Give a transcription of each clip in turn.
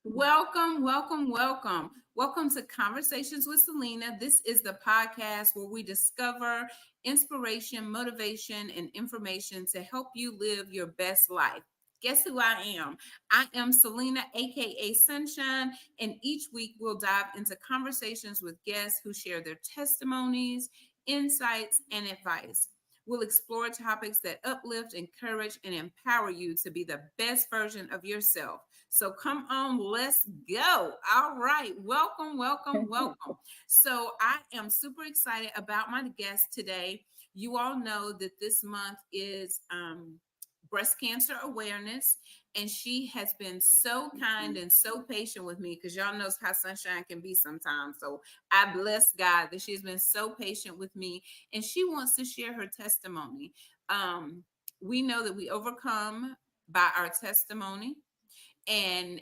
Welcome, welcome, welcome. Welcome to Conversations with Celena. This is the podcast where we discover inspiration, motivation, and information to help you live your best life. Guess who I am? I am Celena, aka Sunshine, and each week we'll dive into conversations with guests who share their testimonies, insights, and advice. We'll explore topics that uplift, encourage, and empower you to be the best version of yourself. So come on, let's go. All right. Welcome, welcome, welcome. So I am super excited about my guest today. You all know that this month is breast cancer awareness, and she has been so kind and so patient with me because y'all knows how Sunshine can be sometimes. So I bless God that she's been so patient with me, and she wants to share her testimony. We know that we overcome by our testimony, and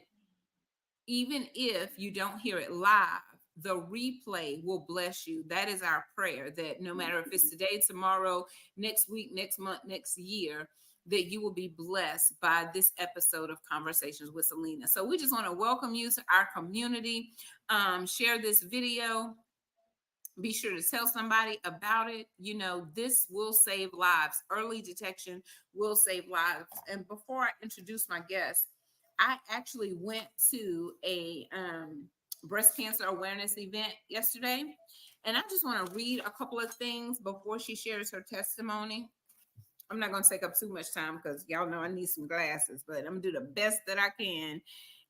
even if you don't hear it live, the replay will bless you. That is our prayer, that no matter if it's today, tomorrow, next week, next month, next year, that you will be blessed by this episode of Conversations with Celena. So we just want to welcome you to our community. Share this video. Be sure to tell somebody about it. You know, this will save lives. Early detection will save lives. And before I introduce my guest, I actually went to a breast cancer awareness event yesterday. And I just want to read a couple of things before she shares her testimony. I'm not going to take up too much time because y'all know I need some glasses, but I'm going to do the best that I can.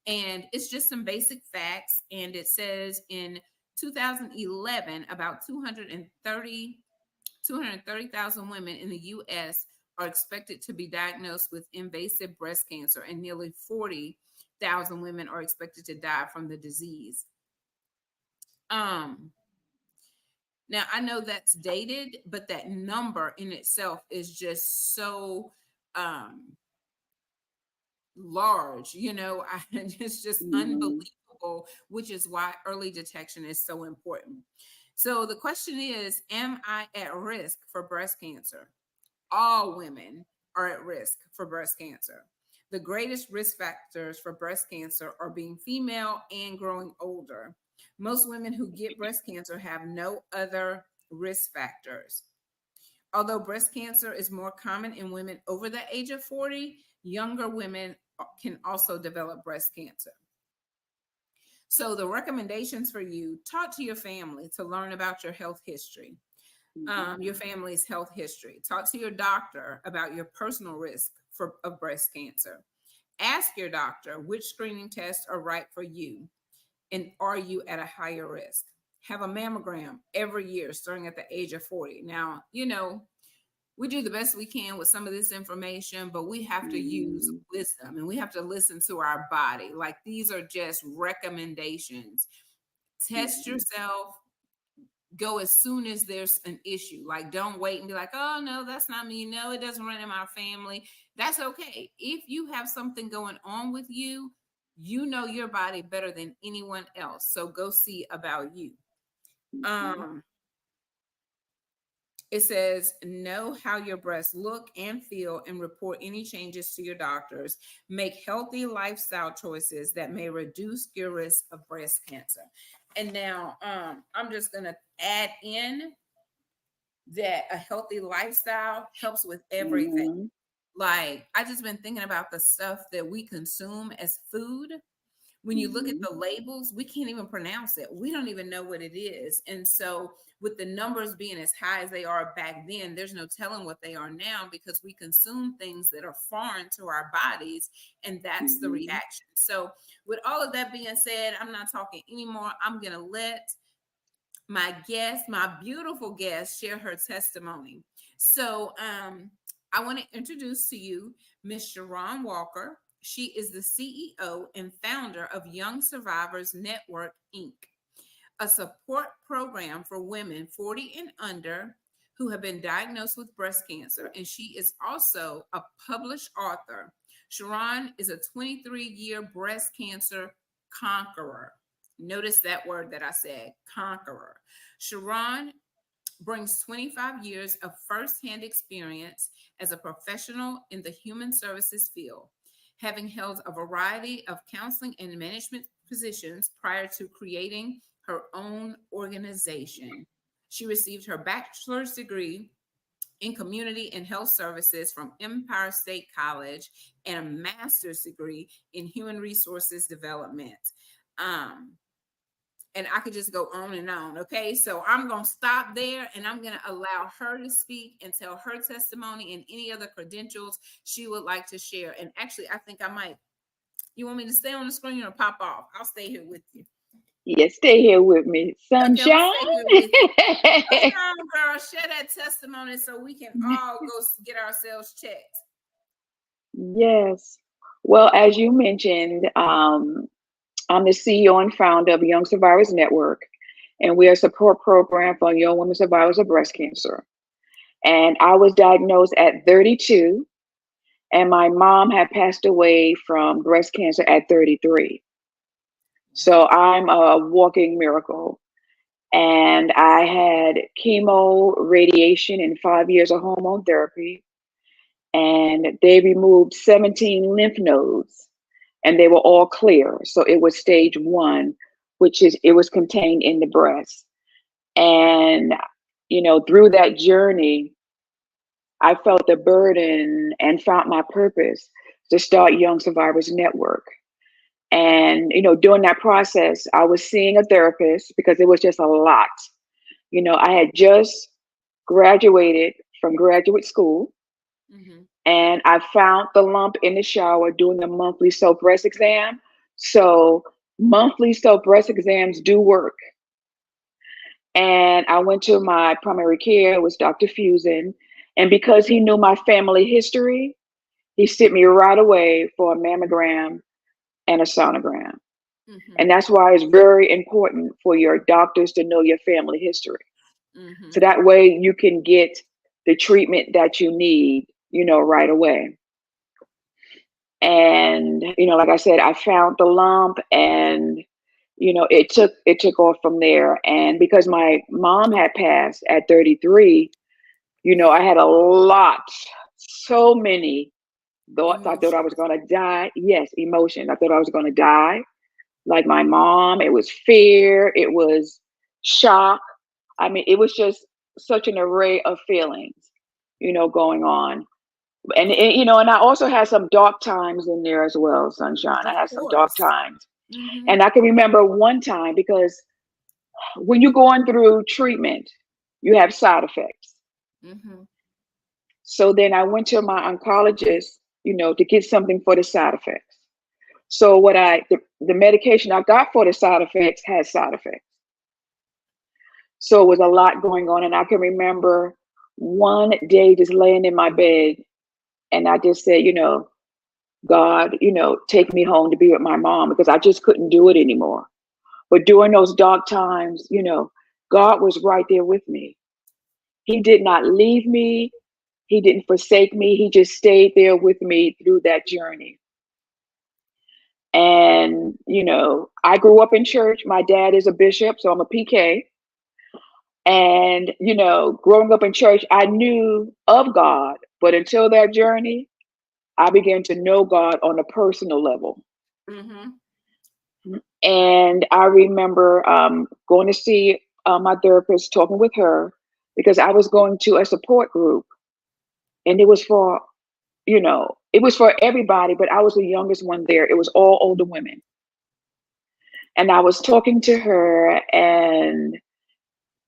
And it's just some basic facts. And it says in 2011, about 230,000 women in the U.S. are expected to be diagnosed with invasive breast cancer, and nearly 40,000 women are expected to die from the disease. Um, Now I know that's dated, but that number in itself is just so um large, it's just Mhm. unbelievable, which is why early detection is so important. So the question is, am I at risk for breast cancer? All women are at risk for breast cancer. The greatest risk factors for breast cancer are being female and growing older. Most women who get breast cancer have no other risk factors. Although breast cancer is more common in women over the age of 40, younger women can also develop breast cancer. So, the recommendations for you: talk to your family to learn about your health history, Mhm. your family's health history. Talk to your doctor about your personal risk of breast cancer. Ask your doctor which screening tests are right for you, and are you at a higher risk. Have a mammogram every year starting at the age of 40. Now, we do the best we can with some of this information, but we have to use Mhm. wisdom and we have to listen to our body. Like, these are just recommendations. Test Mhm. yourself, go as soon as there's an issue. Like, don't wait and be like, oh, no, that's not me. No, it doesn't run in my family. That's okay. If you have something going on with you, you know your body better than anyone else. So go see about you. Mhm. Um, It says, know how your breasts look and feel and report any changes to your doctors. Make healthy lifestyle choices that may reduce your risk of breast cancer. And now I'm just going to add in that a healthy lifestyle helps with everything. Mhm. Like, I just been thinking about the stuff that we consume as food. When you look at Mhm. the labels, we can't even pronounce it. We don't even know what it is. And so, with the numbers being as high as they are back then, there's no telling what they are now because we consume things that are foreign to our bodies, and that's the Mhm. reaction. So, with all of that being said, I'm not talking anymore. I'm going to let my guest, my beautiful guest, share her testimony. So, I want to introduce to you Miss Charron Walker. She is the CEO and founder of Young Survivors Network, Inc., a support program for women 40 and under who have been diagnosed with breast cancer. And she is also a published author. Charron is a 23-year breast cancer conqueror. Notice that word that I said, conqueror. Charron brings 25 years of firsthand experience as a professional in the human services field. having held a variety of counseling and management positions prior to creating her own organization. She received her bachelor's degree in community and health services from Empire State College and a master's degree in human resources development. Um, and I could just go on and on. Okay, so I'm going to stop there and I'm going to allow her to speak and tell her testimony and any other credentials she would like to share. And actually, I think I might. You want me to stay on the screen or pop off? I'll stay here with you. Yes, stay here with me, Okay, I'm sunshine. gonna stay here with you. Come on, girl, share that testimony so we can all go get ourselves checked. Yes. Well, as you mentioned, I'm the CEO and founder of Young Survivors Network, and we are a support program for young women survivors of breast cancer. And I was diagnosed at 32, and my mom had passed away from breast cancer at 33. So I'm a walking miracle. And I had chemo, radiation, and 5 years of hormone therapy. And they removed 17 lymph nodes, and they were all clear. So it was stage 1, which is it was contained in the breast. And through that journey, I felt the burden and found my purpose to start Young Survivors Network. And during that process, I was seeing a therapist because it was just a lot. I had just graduated from graduate school. Mm-hmm. And I found the lump in the shower doing a monthly self breast exam. So monthly self breast exams do work. And I went to my primary care, it was Dr. Fusen. And because he knew my family history, he sent me right away for a mammogram and a sonogram. Mm-hmm. And that's why it's very important for your doctors to know your family history. Mm-hmm. So that way you can get the treatment that you need, right away. And like I said, I found the lump, and it took off from there. And because my mom had passed at 33, I had a lot, so many thoughts. I thought I was going to die. Yes, emotions. I thought I was going to die like my mom. It was fear, it was shock. I mean, it was just such an array of feelings, going on. And I also had some dark times in there as well, sunshine. I Of had some dark course. times. Mm-hmm. And I can remember one time, because when you're going through treatment, you have side effects. Mm-hmm. So then I went to my oncologist, to get something for the side effects. So the medication I got for the side effects had side effects. So it was a lot going on. And I can remember one day just laying in my bed, and I just said, God, take me home to be with my mom, because I just couldn't do it anymore. But during those dark times, God was right there with me. He did not leave me. He didn't forsake me. He just stayed there with me through that journey. And, I grew up in church. My dad is a bishop, so I'm a PK. And, growing up in church, I knew of God. But until that journey, I began to know God on a personal level. Mm-hmm. And I remember going to see my therapist, talking with her, because I was going to a support group, and it was for everybody, but I was the youngest one there. It was all older women. And I was talking to her, and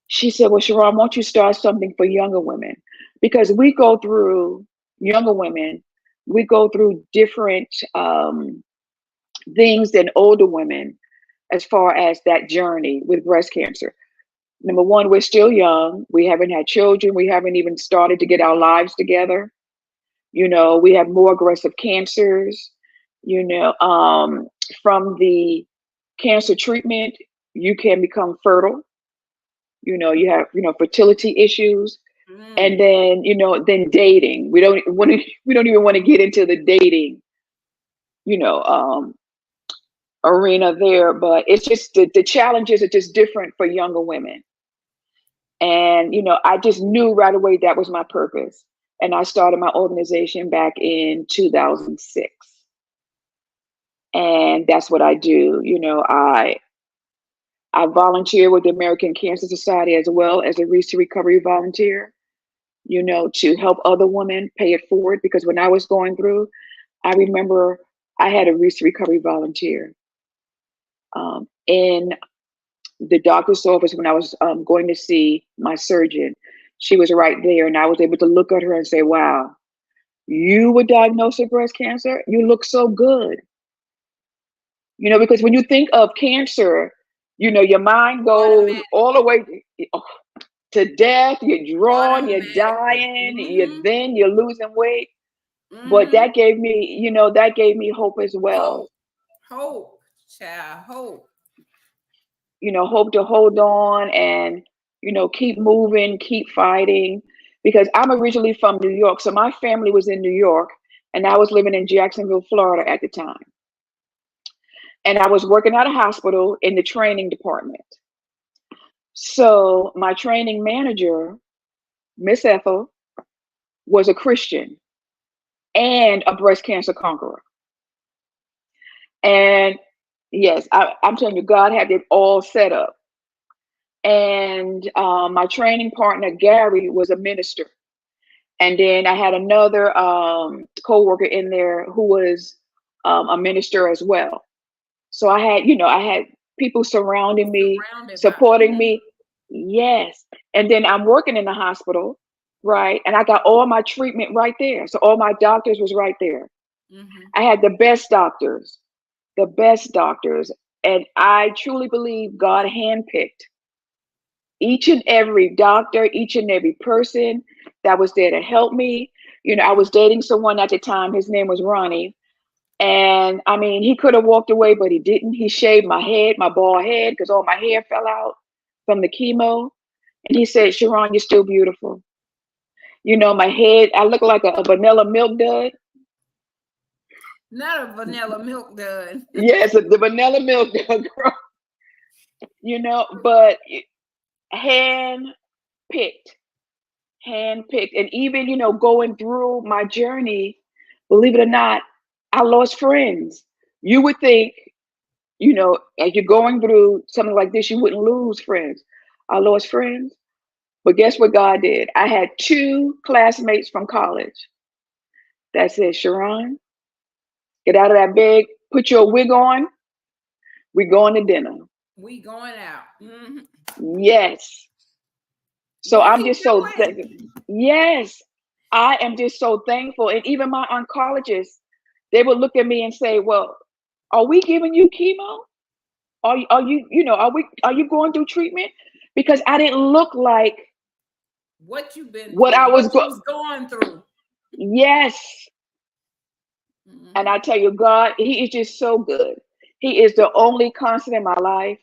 she said, well, Charron, won't you start something for younger women? Because younger women, we go through different things than older women as far as that journey with breast cancer. Number one, we're still young. We haven't had children. We haven't even started to get our lives together. We have more aggressive cancers. From the cancer treatment, you can become fertile. You have, fertility issues. And then, then dating. We don't even want to get into the dating, arena there, but it's just the challenges are just different for younger women. And, I just knew right away that was my purpose. And I started my organization back in 2006. And that's what I do. I volunteer with the American Cancer Society as well as a recent recovery volunteer, to help other women pay it forward. Because when I was going through, I remember I had a recent recovery volunteer in the doctor's office when I was going to see my surgeon. She was right there, and I was able to look at her and say, wow, you were diagnosed with breast cancer? You look so good. Because when you think of cancer, your mind goes Automatic. all the way to death. You're drawn, you're Automatically. dying, Mm-hmm. you're losing weight. But Mm-hmm. that gave me hope as well. Hope, child, hope. Hope to hold on and, keep moving, keep fighting. Because I'm originally from New York. So my family was in New York, and I was living in Jacksonville, Florida at the time. And I was working at a hospital in the training department. So my training manager, Miss Ethel, was a Christian and a breast cancer conqueror. And yes, I'm telling you, God had it all set up. And my training partner, Gary, was a minister. And then I had another co-worker in there who was a minister as well. So I had people surrounding me, Surrounded by. supporting me. Yes. And then I'm working in the hospital, right? And I got all my treatment right there. So all my doctors was right there. Mm-hmm. I had the best doctors, the best doctors. And I truly believe God handpicked each and every doctor, each and every person that was there to help me. I was dating someone at the time. His name was Ronnie. And I mean, he could have walked away, but he didn't. He shaved my head, my bald head, because all my hair fell out from the chemo. And he said, Charron, you're still beautiful. My head, I look like a vanilla milk dud. Not a vanilla milk dud. Yes, the vanilla milk dud, girl. But hand picked, hand picked. And even, going through my journey, believe it or not, I lost friends. You would think, as you're going through something like this, you wouldn't lose friends. I lost friends. But guess what God did? I had two classmates from college that said, Charron, get out of that bed, put your wig on, we going to dinner. We going out. Mm-hmm. Yes. So Won't I'm he just do so it? yes, I am just so thankful. And even my oncologists, they would look at me and say, well, are we giving you chemo? Are you going through treatment? Because I didn't look like What you've been what through, I what was you was going through. yes. And I Mm-hmm. tell you, God, He is just so good. He is the only constant in my life.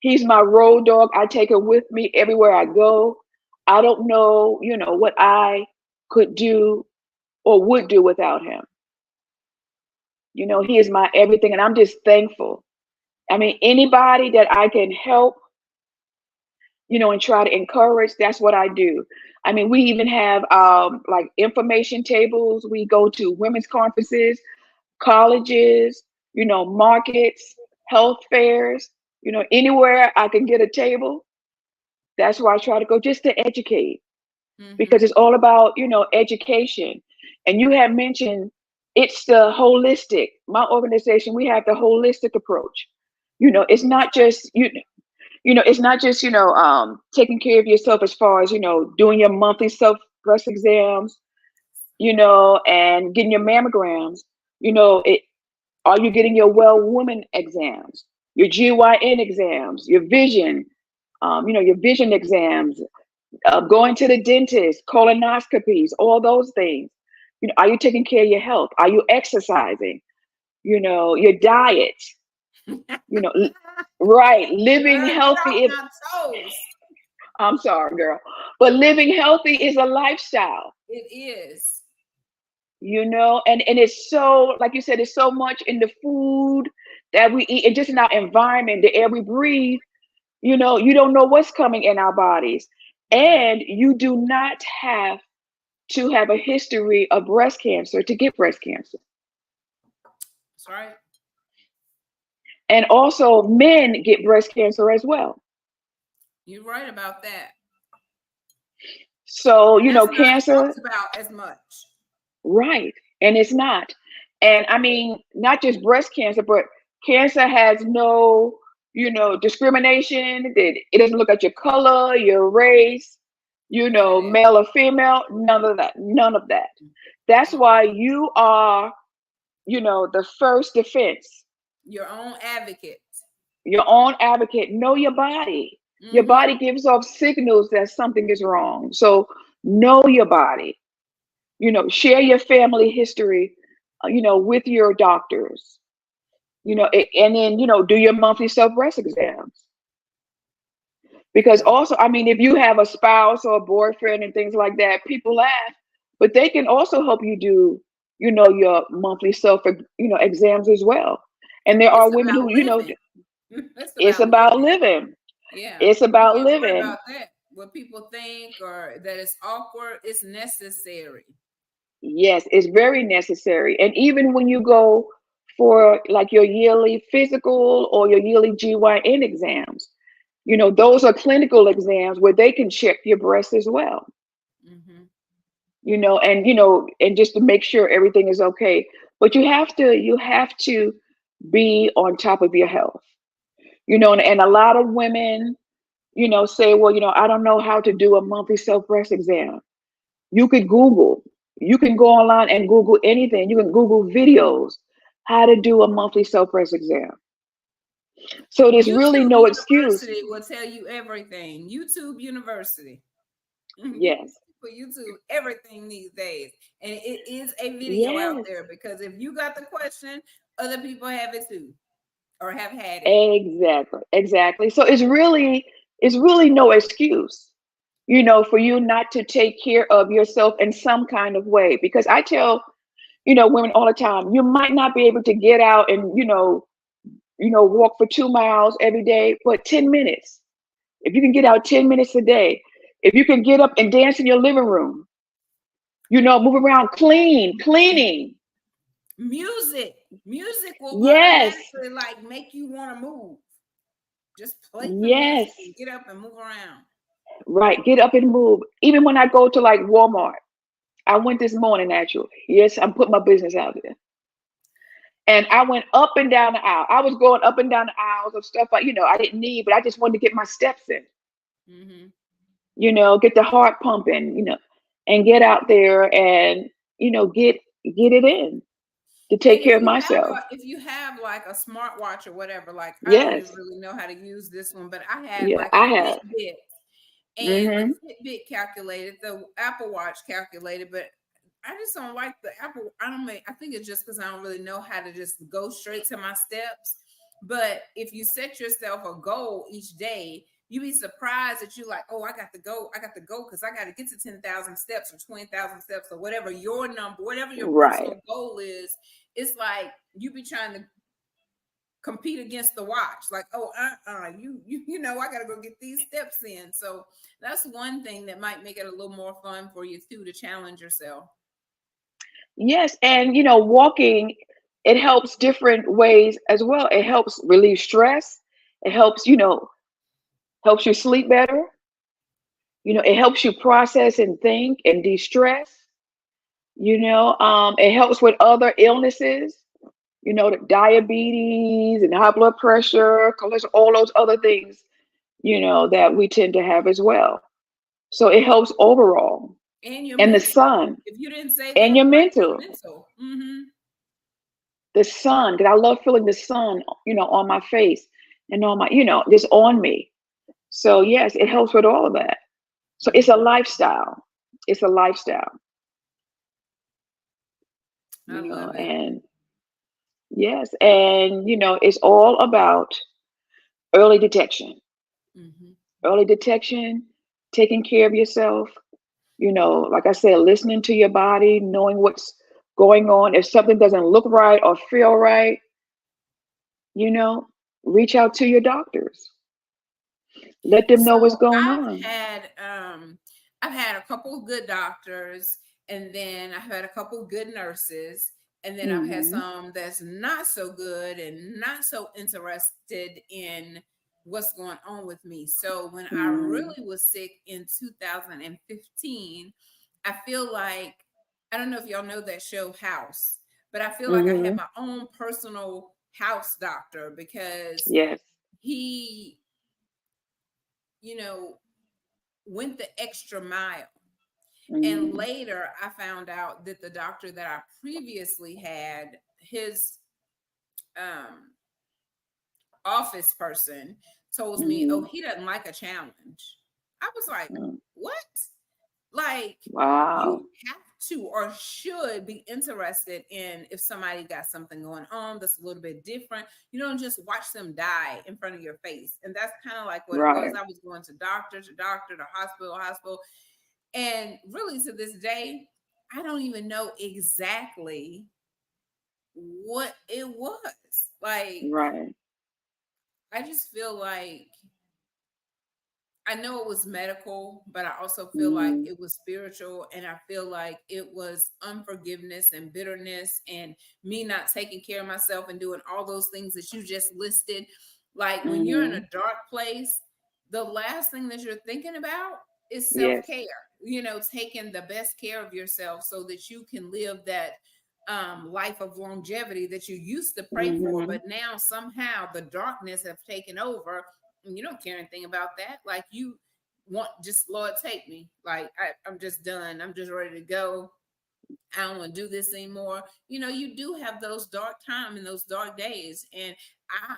He's my road dog. I take him with me everywhere I go. I don't know, what I could do or would do without him. He is my everything, and I'm just thankful. I mean, anybody that I can help, and try to encourage, that's what I do. I mean, we even have like information tables. We go to women's conferences, colleges, markets, health fairs, anywhere I can get a table. That's where I try to go just to educate, because Mm-hmm. it's all about, education. And you have mentioned it's the holistic. My organization, we have the holistic approach. It's not just it's not just taking care of yourself as far as doing your monthly self breast exams, and getting your mammograms. It Are you getting your well woman exams, your GYN exams, your vision exams, going to the dentist, colonoscopies, all those things. Are you taking care of your health? Are you exercising? Your diet, you know, l- right, living Girl, get off healthy. my toes. I'm sorry, girl, but living healthy is a lifestyle, It is. and it's so, like you said, it's so much in the food that we eat and just in our environment, the air we breathe. You don't know what's coming in our bodies. Mm-hmm. And you do not have to have a history of breast cancer to get breast cancer. That's right. And also men get breast cancer as well. You're right about that. So, And that's not cancer, talked about as much. right. And it's not. And I mean, not just breast cancer, but cancer has no, discrimination. It doesn't look at your color, your race, None of that. male or female, none of that. None of that. That's why you are, the first defense. Your own advocate. Your own advocate. Know your body. Your Mm-hmm. body gives off signals that something is wrong. So know your body. Share your family history, with your doctors. And then do your monthly self-breast exams. Because also, I mean, if you have a spouse or a boyfriend and things like that, people laugh, but they can also help you do, your monthly exams as well. And there It's are women about who, living. It's it's about about living. living. Yeah. It's You about can't worry living. about that. What people think or that it's awkward, it's necessary. Yes, it's very necessary. And even when you go for like your yearly physical or your yearly GYN exams, those are clinical exams where they can check your breast as well. Mm-hmm. And just to make sure everything is okay. But you have to be on top of your health. And a lot of women, say, well, I don't know how to do a monthly self-breast exam. You could Google. You can go online and Google anything. You can Google videos how to do a monthly self-breast exam. So there's really YouTube no excuse. University will tell you everything. YouTube University. You can Yes. for YouTube everything these days, and it is a video out Yes. there because if you got the question, other people have it too, or have had it. Exactly. Exactly. So it's really no excuse, for you not to take care of yourself in some kind of way. Because I tell, women all the time, you might not be able to get out and, walk for 2 miles every day, but 10 minutes. If you can get out 10 minutes a day, if you can get up and dance in your living room, move around, cleaning. Music will Yes. automatically like make you want to move. Just play some Yes. music and get up and move around. Right. Get up and move. Even when I go to like Walmart, I went this morning actually. Yes, I'm putting my business out there. And I went up and down the aisle. I was going up and down the aisles of stuff I didn't need, but I just wanted to get my steps in, Mm-hmm. get the heart pumping, and get out there and, get it in to And take care of myself. if you have like a smartwatch or whatever, like I don't even Yes. really know how to use this one, but I had Yeah, like a I have. Fitbit, and the Hmm. Fitbit calculated, the Apple Watch calculated, but I just don't like the Apple. I don't make. I think it's just because I don't really know how to just go straight to my steps. But if you set yourself a goal each day, you'd be surprised that you like, oh, I got to go. I got to go because I got to get to 10,000 steps or 20,000 steps or whatever your number, whatever your Right. personal goal is. It's like you be trying to compete against the watch. Like, oh, I gotta go get these steps in. So that's one thing that might make it a little more fun for you too to challenge yourself. Yes. And, walking, it helps different ways as well. It helps relieve stress. It helps you sleep better. It helps you process and think and de-stress. It helps with other illnesses, the diabetes and high blood pressure, cholesterol, all those other things, that we tend to have as well. So it helps overall. And your And the mental. sun If you didn't say and that, your like your mental, mental. Mm-hmm. the sun, because I love feeling the sun, on my face and on my, just on me. So yes, it helps with all of that. So it's a lifestyle. It's a lifestyle, I love it. and yes, and it's all about early detection. Mm-hmm. Early detection, taking care of yourself, like I said, listening to your body, knowing what's going on. If something doesn't look right or feel right, you know, reach out to your doctors. Let them know what's So going on. I've had a couple of good doctors, and then I've had a couple of good nurses, And then I've had Mm-hmm. some that's not so good and not so interested in what's going on with me. So when I really was sick in 2015, I feel like, I don't know if y'all know that show House, but I feel like I had Mm-hmm. my own personal house doctor because Yes. he, you know, went the extra mile. And Mm-hmm. later I found out that the doctor that I previously had, his um office person told me, oh, Mm-hmm. he doesn't like a challenge. I was like, what? Like, you Wow. have to or should be interested in if somebody got something going on that's a little bit different. You don't just watch them die in front of your face. And that's kind of like what it was. Right. I was going to doctor, to hospital. And really to this day, I don't even know exactly what it was. Like, Right. I just feel like I know it was medical, but I also feel like Mm-hmm. it was spiritual. And I feel like it was unforgiveness and bitterness and me not taking care of myself and doing all those things that you just listed. Like when you're in Mm-hmm. a dark place, the last thing that you're thinking about is self Yes. care, taking the best care of yourself so that you can live that life of longevity that you used to pray for. Mm-hmm. But now somehow the darkness have taken over and you don't care anything about that. Like you want just Lord take me. Like I'm just done. I'm just ready to go. I don't want to do this anymore. You do have those dark times and those dark days. And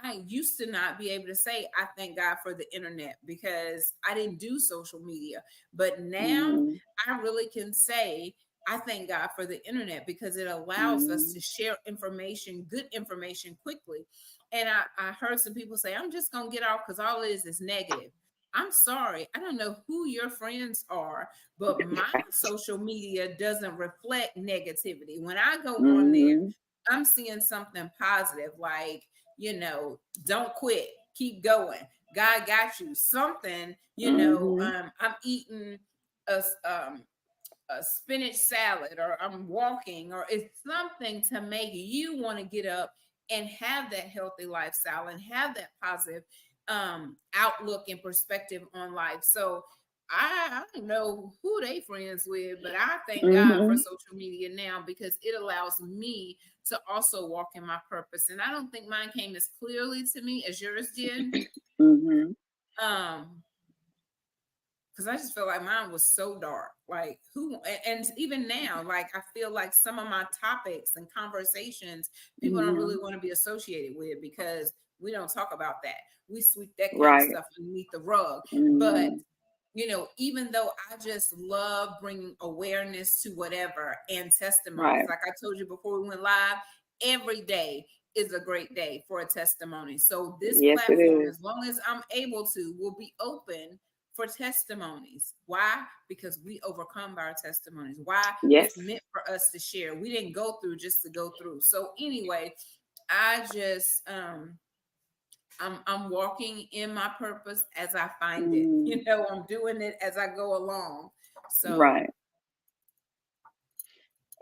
I used to not be able to say, I thank God for the internet because I didn't do social media. But now Mm-hmm. I really can say, I thank God for the internet because it allows us Mm-hmm. to share information, good information quickly. And I heard some people say, I'm just going to get off because all it is negative. I'm sorry. I don't know who your friends are, but my social media doesn't reflect negativity. When I go on there, Mm-hmm. I'm seeing something positive, like, don't quit, keep going. God got you. Something, Mm-hmm. I'm eating a, a spinach salad or I'm walking or it's something to make you want to get up and have that healthy lifestyle and have that positive outlook and perspective on life. So I don't know who they friends with, but I thank God for Mm-hmm. social media now because it allows me to also walk in my purpose. And I don't think mine came as clearly to me as yours did. Mm-hmm. Um, because I just feel like mine was so dark. Like and even now, like I feel like some of my topics and conversations people don't Mm-hmm. really want to be associated with because we don't talk about that. We sweep that kind of Right. stuff underneath the rug. But Mm-hmm. even though I just love bringing awareness to whatever and testimonies, Right. like I told you before we went live, every day is a great day for a testimony. So this Yes, it platform, is. as long as I'm able to, will be open for testimonies. Why? Because we overcome by our testimonies. Why? Yes. It's meant for us to share. We didn't go through just to go through. So anyway, I just I'm walking in my purpose as I find it. Mm-hmm. I'm doing it as I go along. So Right.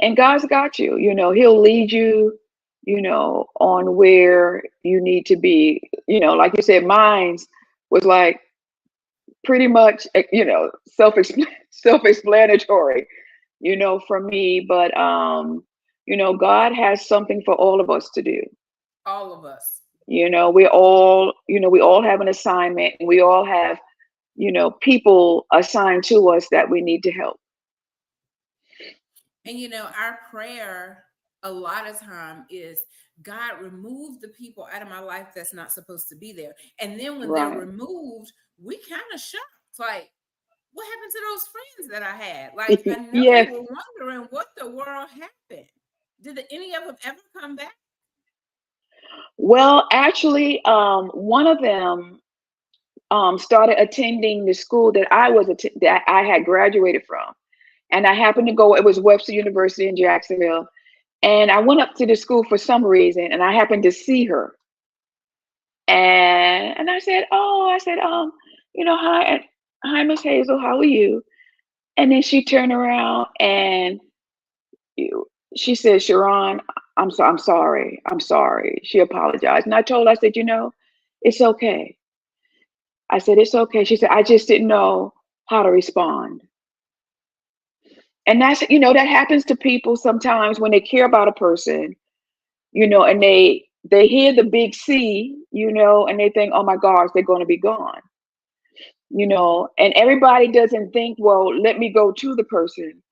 And God's got you. He'll lead you, on where you need to be. Like you said, mine's was like pretty much, self-explanatory, for me. But God has something for all of us to do. all of us. We all have an assignment, and we all have, people assigned to us that we need to help. And our prayer a lot of time is God remove the people out of my life that's not supposed to be there. And then when they're Right. removed, we kind of shocked. Like, what happened to those friends that I had? Like, I know we Yes. were wondering what the world happened. Did any of them ever come back? Well, actually, one of them started attending the school that that I had graduated from, and I happened to go. It was Webster University in Jacksonville, and I went up to the school for some reason, and I happened to see her, and I said, "Oh," I said, hi, Miss Hazel, how are you?" And then she turned around and she said, "Charron, I'm sorry. I'm sorry. She apologized. And I told her, I said, it's okay. I said, it's okay. She said, I just didn't know how to respond. And that happens to people sometimes when they care about a person, and they hear the big C, and they think, oh my gosh, they're going to be gone, and everybody doesn't think, well, let me go to the person.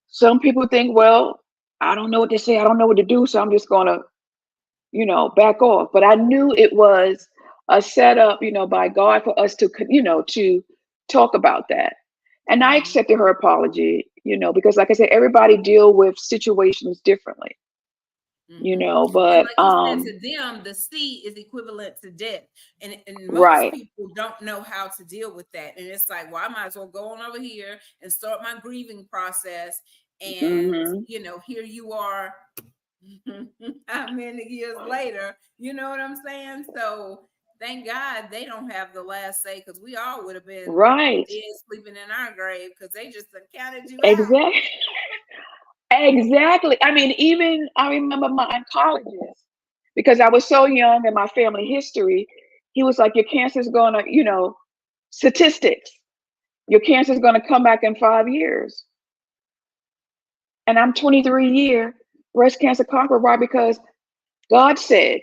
Some people think, well, I don't know what to say. I don't know what to do. So I'm just going to, back off. But I knew it was a setup, by God for us to talk about that. And I Mhm. accepted her apology, because like I said, everybody deal with situations differently, Mhm. And but like you said, to them, the C is equivalent to death. And most right. people don't know how to deal with that. And it's like, well, I might as well go on over here and start my grieving process. And, Hmm. here you are how many years later, you know what I'm saying? So thank God they don't have the last say, because we all would have been Right. dead sleeping in our grave, because they just done counted you out. Exactly. Exactly. I mean, even I remember my oncologist, because I was so young in my family history. He was like, your cancer's gonna, statistics, your cancer's gonna come back in 5 years. And I'm 23-year breast cancer conqueror. Why? Because God said,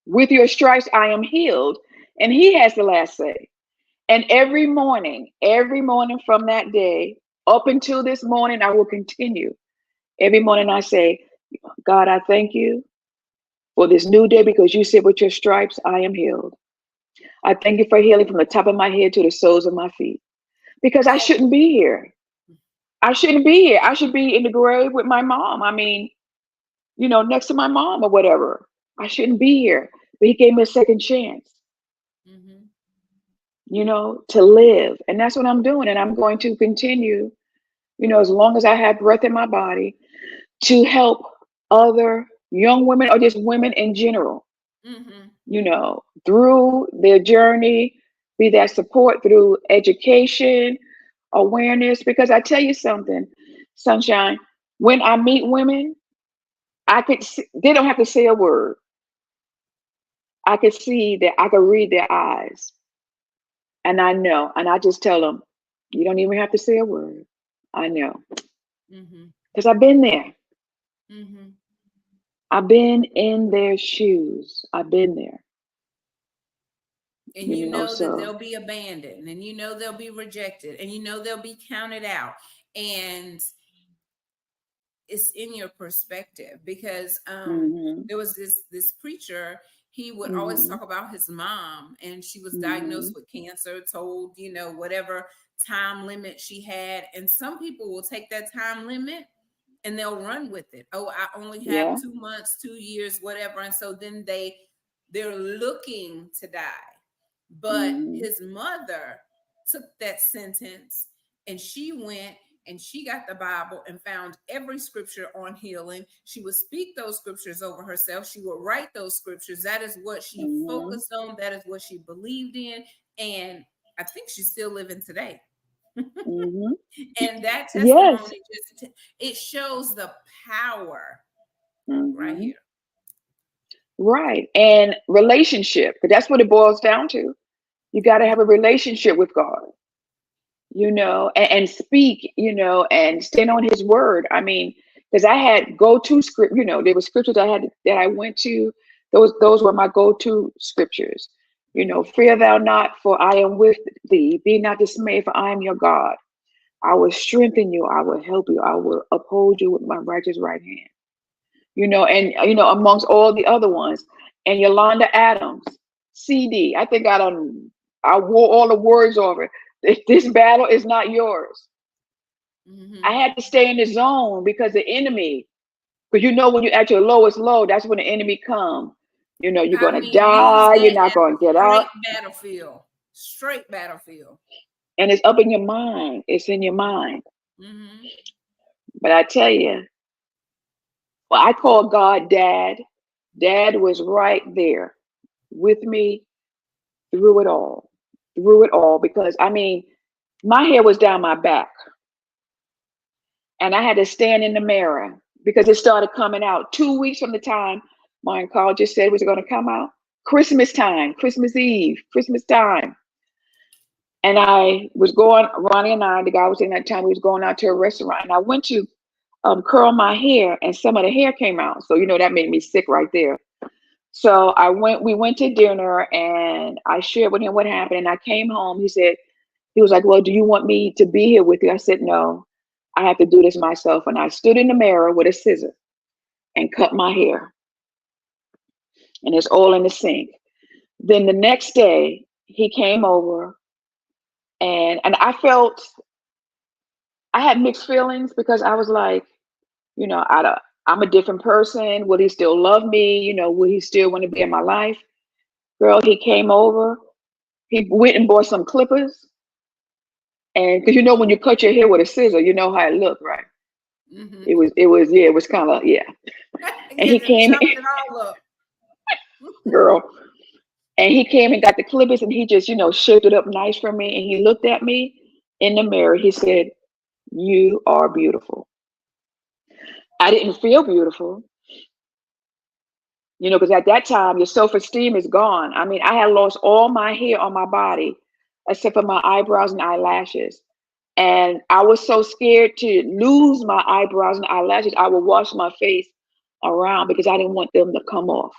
with your stripes I am healed. And he has the last say. And every morning from that day up until this morning, I will continue. Every morning I say, God, I thank you for this new day, because you said with your stripes I am healed. I thank you for healing from the top of my head to the soles of my feet, because I So shouldn't be here. I shouldn't be here. I should be in the grave with my mom. I mean, next to my mom or whatever. I shouldn't be here. But he gave me a second chance, mhm. to live. And that's what I'm doing. And I'm going to continue, as long as I have breath in my body, to help other young women or just women in general, Mhm. through their journey, be that support through education, awareness. Because I tell you something, Sunshine, when I meet women, they don't have to say a word. I could see that, I could read their eyes. And I know, and I just tell them, you don't even have to say a word. I know, Mhm. because I've been there. Mhm. I've been in their shoes. I've been there, And you know that so. they'll be abandoned, and you know they'll be rejected, and you know they'll be counted out. And it's in your perspective, because Hmm. there was this preacher. He would always Hmm. talk about his mom, and she was diagnosed Hmm. with cancer, told whatever time limit she had. And some people will take that time limit and they'll run with it. Oh, I only have Yeah. 2 months, 2 years, whatever. And so then they're looking to die. But Hmm. his mother took that sentence, and she went and she got the Bible and found every scripture on healing. She would speak those scriptures over herself. She would write those scriptures. That is what she Hmm. focused on. That is what she believed in. And I think she's still living today. Hmm. And that Yes. testimony it shows the power right Hmm. here. Right. And relationship, because that's what it boils down to. You got to have a relationship with God, and speak, and stand on his word. I mean, because I had go-to script, there were scriptures that I went to. Those were my go-to scriptures. Fear thou not, for I am with thee. Be not dismayed, for I am your God. I will strengthen you. I will help you. I will uphold you with my righteous right hand. And amongst all the other ones. And Yolanda Adams, CD. I think I wore all the words over it. This battle is not yours. I Mm-hmm. had to stay in the zone, because the enemy, because when you're at your lowest low, that's when the enemy come. You're I gonna mean, use die, you're that not as gonna a get out. straight battlefield. Straight battlefield. And it's up in your mind. It's in your mind. Mm-hmm. But I tell you, well, I call God Dad. Dad was right there with me through it all. Through it all. Because I mean, my hair was down my back. And I had to stand in the mirror. because it started coming out 2 weeks from the time my oncologist said it was going to come out. Christmas time, Christmas Eve, Christmas time. And I was going, Ronnie and I, the guy was in that time, we was going out to a restaurant, and I went to curl my hair, and some of the hair came out. So, that made me sick right there. So we went to dinner, and I shared with him what happened. And I came home. He was like, well, do you want me to be here with you? I said, no, I have to do this myself. And I stood in the mirror with a scissor and cut my hair. And it's all in the sink. Then the next day he came over, and I had mixed feelings, because I was like, I'm a different person. Will he still love me? Will he still want to be in my life? Girl, he came over. He went and bought some clippers. And because when you cut your hair with a scissor, you know how it looked, right? Mm-hmm. It was kind of, yeah. And he came, chopped it all up. girl. And he came and got the clippers, and he just, shaped it up nice for me. And he looked at me in the mirror. He said, you are beautiful. I didn't feel beautiful, because at that time, your self-esteem is gone. I mean, I had lost all my hair on my body, except for my eyebrows and eyelashes. And I was so scared to lose my eyebrows and eyelashes, I would wash my face around, because I didn't want them to come off.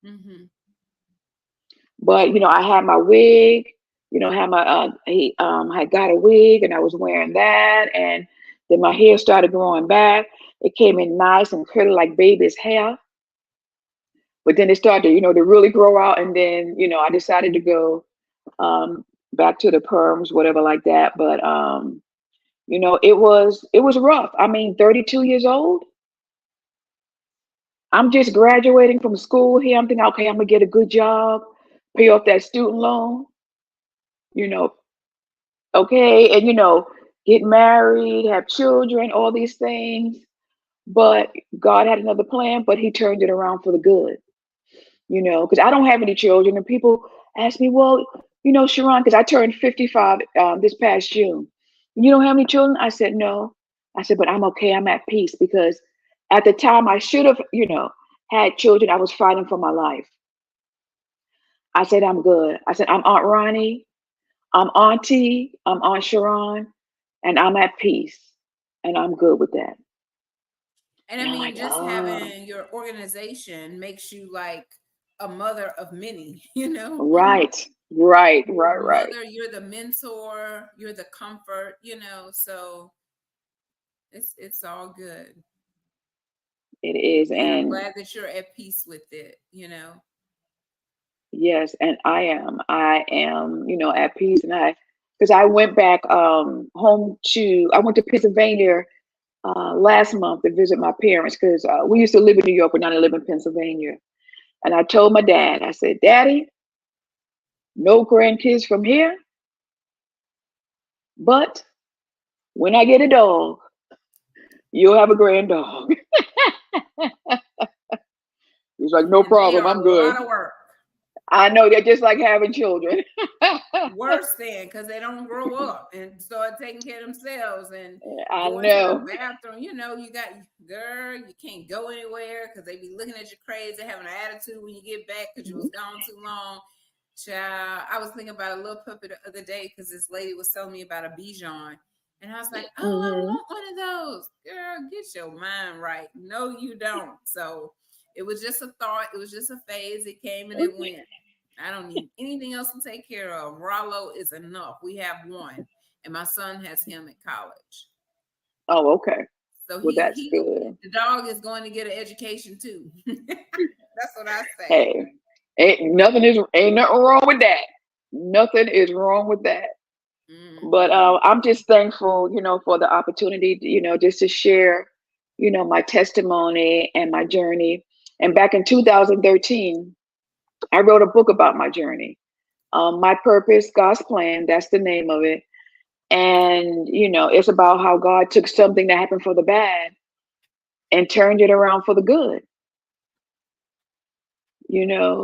Mm-hmm. But, I had my wig, had my, I got a wig, and I was wearing that. And then my hair started growing back. It came in nice and curly like baby's hair. But then it started, to really grow out. And then, I decided to go back to the perms, whatever like that. But, it was rough. I mean, 32 years old. I'm just graduating from school here. I'm thinking, okay, I'm going to get a good job, pay off that student loan, okay. And, get married, have children, all these things. But God had another plan, but he turned it around for the good, because I don't have any children. And people ask me, well, Charron, because I turned 55 this past June. You don't have any children? I said, no. I said, but I'm okay. I'm at peace, because at the time I should have, had children. I was fighting for my life. I said, I'm good. I said, I'm Aunt Ronnie. I'm Auntie. I'm Aunt Charron. And I'm at peace. And I'm good with that. And I mean, just having your organization makes you like a mother of many, Right. Mother, you're the mentor, you're the comfort, so it's all good. It is. And And I'm glad that you're at peace with it, Yes, and I am, at peace. And because I went back I went to Pennsylvania last month to visit my parents, because we used to live in New York, but now I live in Pennsylvania. And I told my dad, I said, Daddy, no grandkids from here, but when I get a dog, you'll have a grand dog. He's like, no problem, I'm good. A lot of work. I know, they're just like having children. Worse than, because they don't grow up and start taking care of themselves and I going know. to the bathroom. You got, girl, you can't go anywhere because they be looking at you crazy, having an attitude when you get back because you was gone too long. Child, I was thinking about a little puppy the other day because this lady was telling me about a Bichon. And I was like, oh, I want one of those. Girl, get your mind right. No, you don't. So it was just a thought. It was just a phase. It came and it went. I don't need anything else to take care of. Rollo is enough. We have one. And my son has him at college. Oh, okay. So well, that's good. The dog is going to get an education too. That's what I say. Hey, ain't nothing wrong with that. Nothing is wrong with that. Mm-hmm. But I'm just thankful, for the opportunity, just to share, my testimony and my journey. And back in 2013, I wrote a book about my journey. My Purpose, God's Plan, that's the name of it. And, it's about how God took something that happened for the bad and turned it around for the good.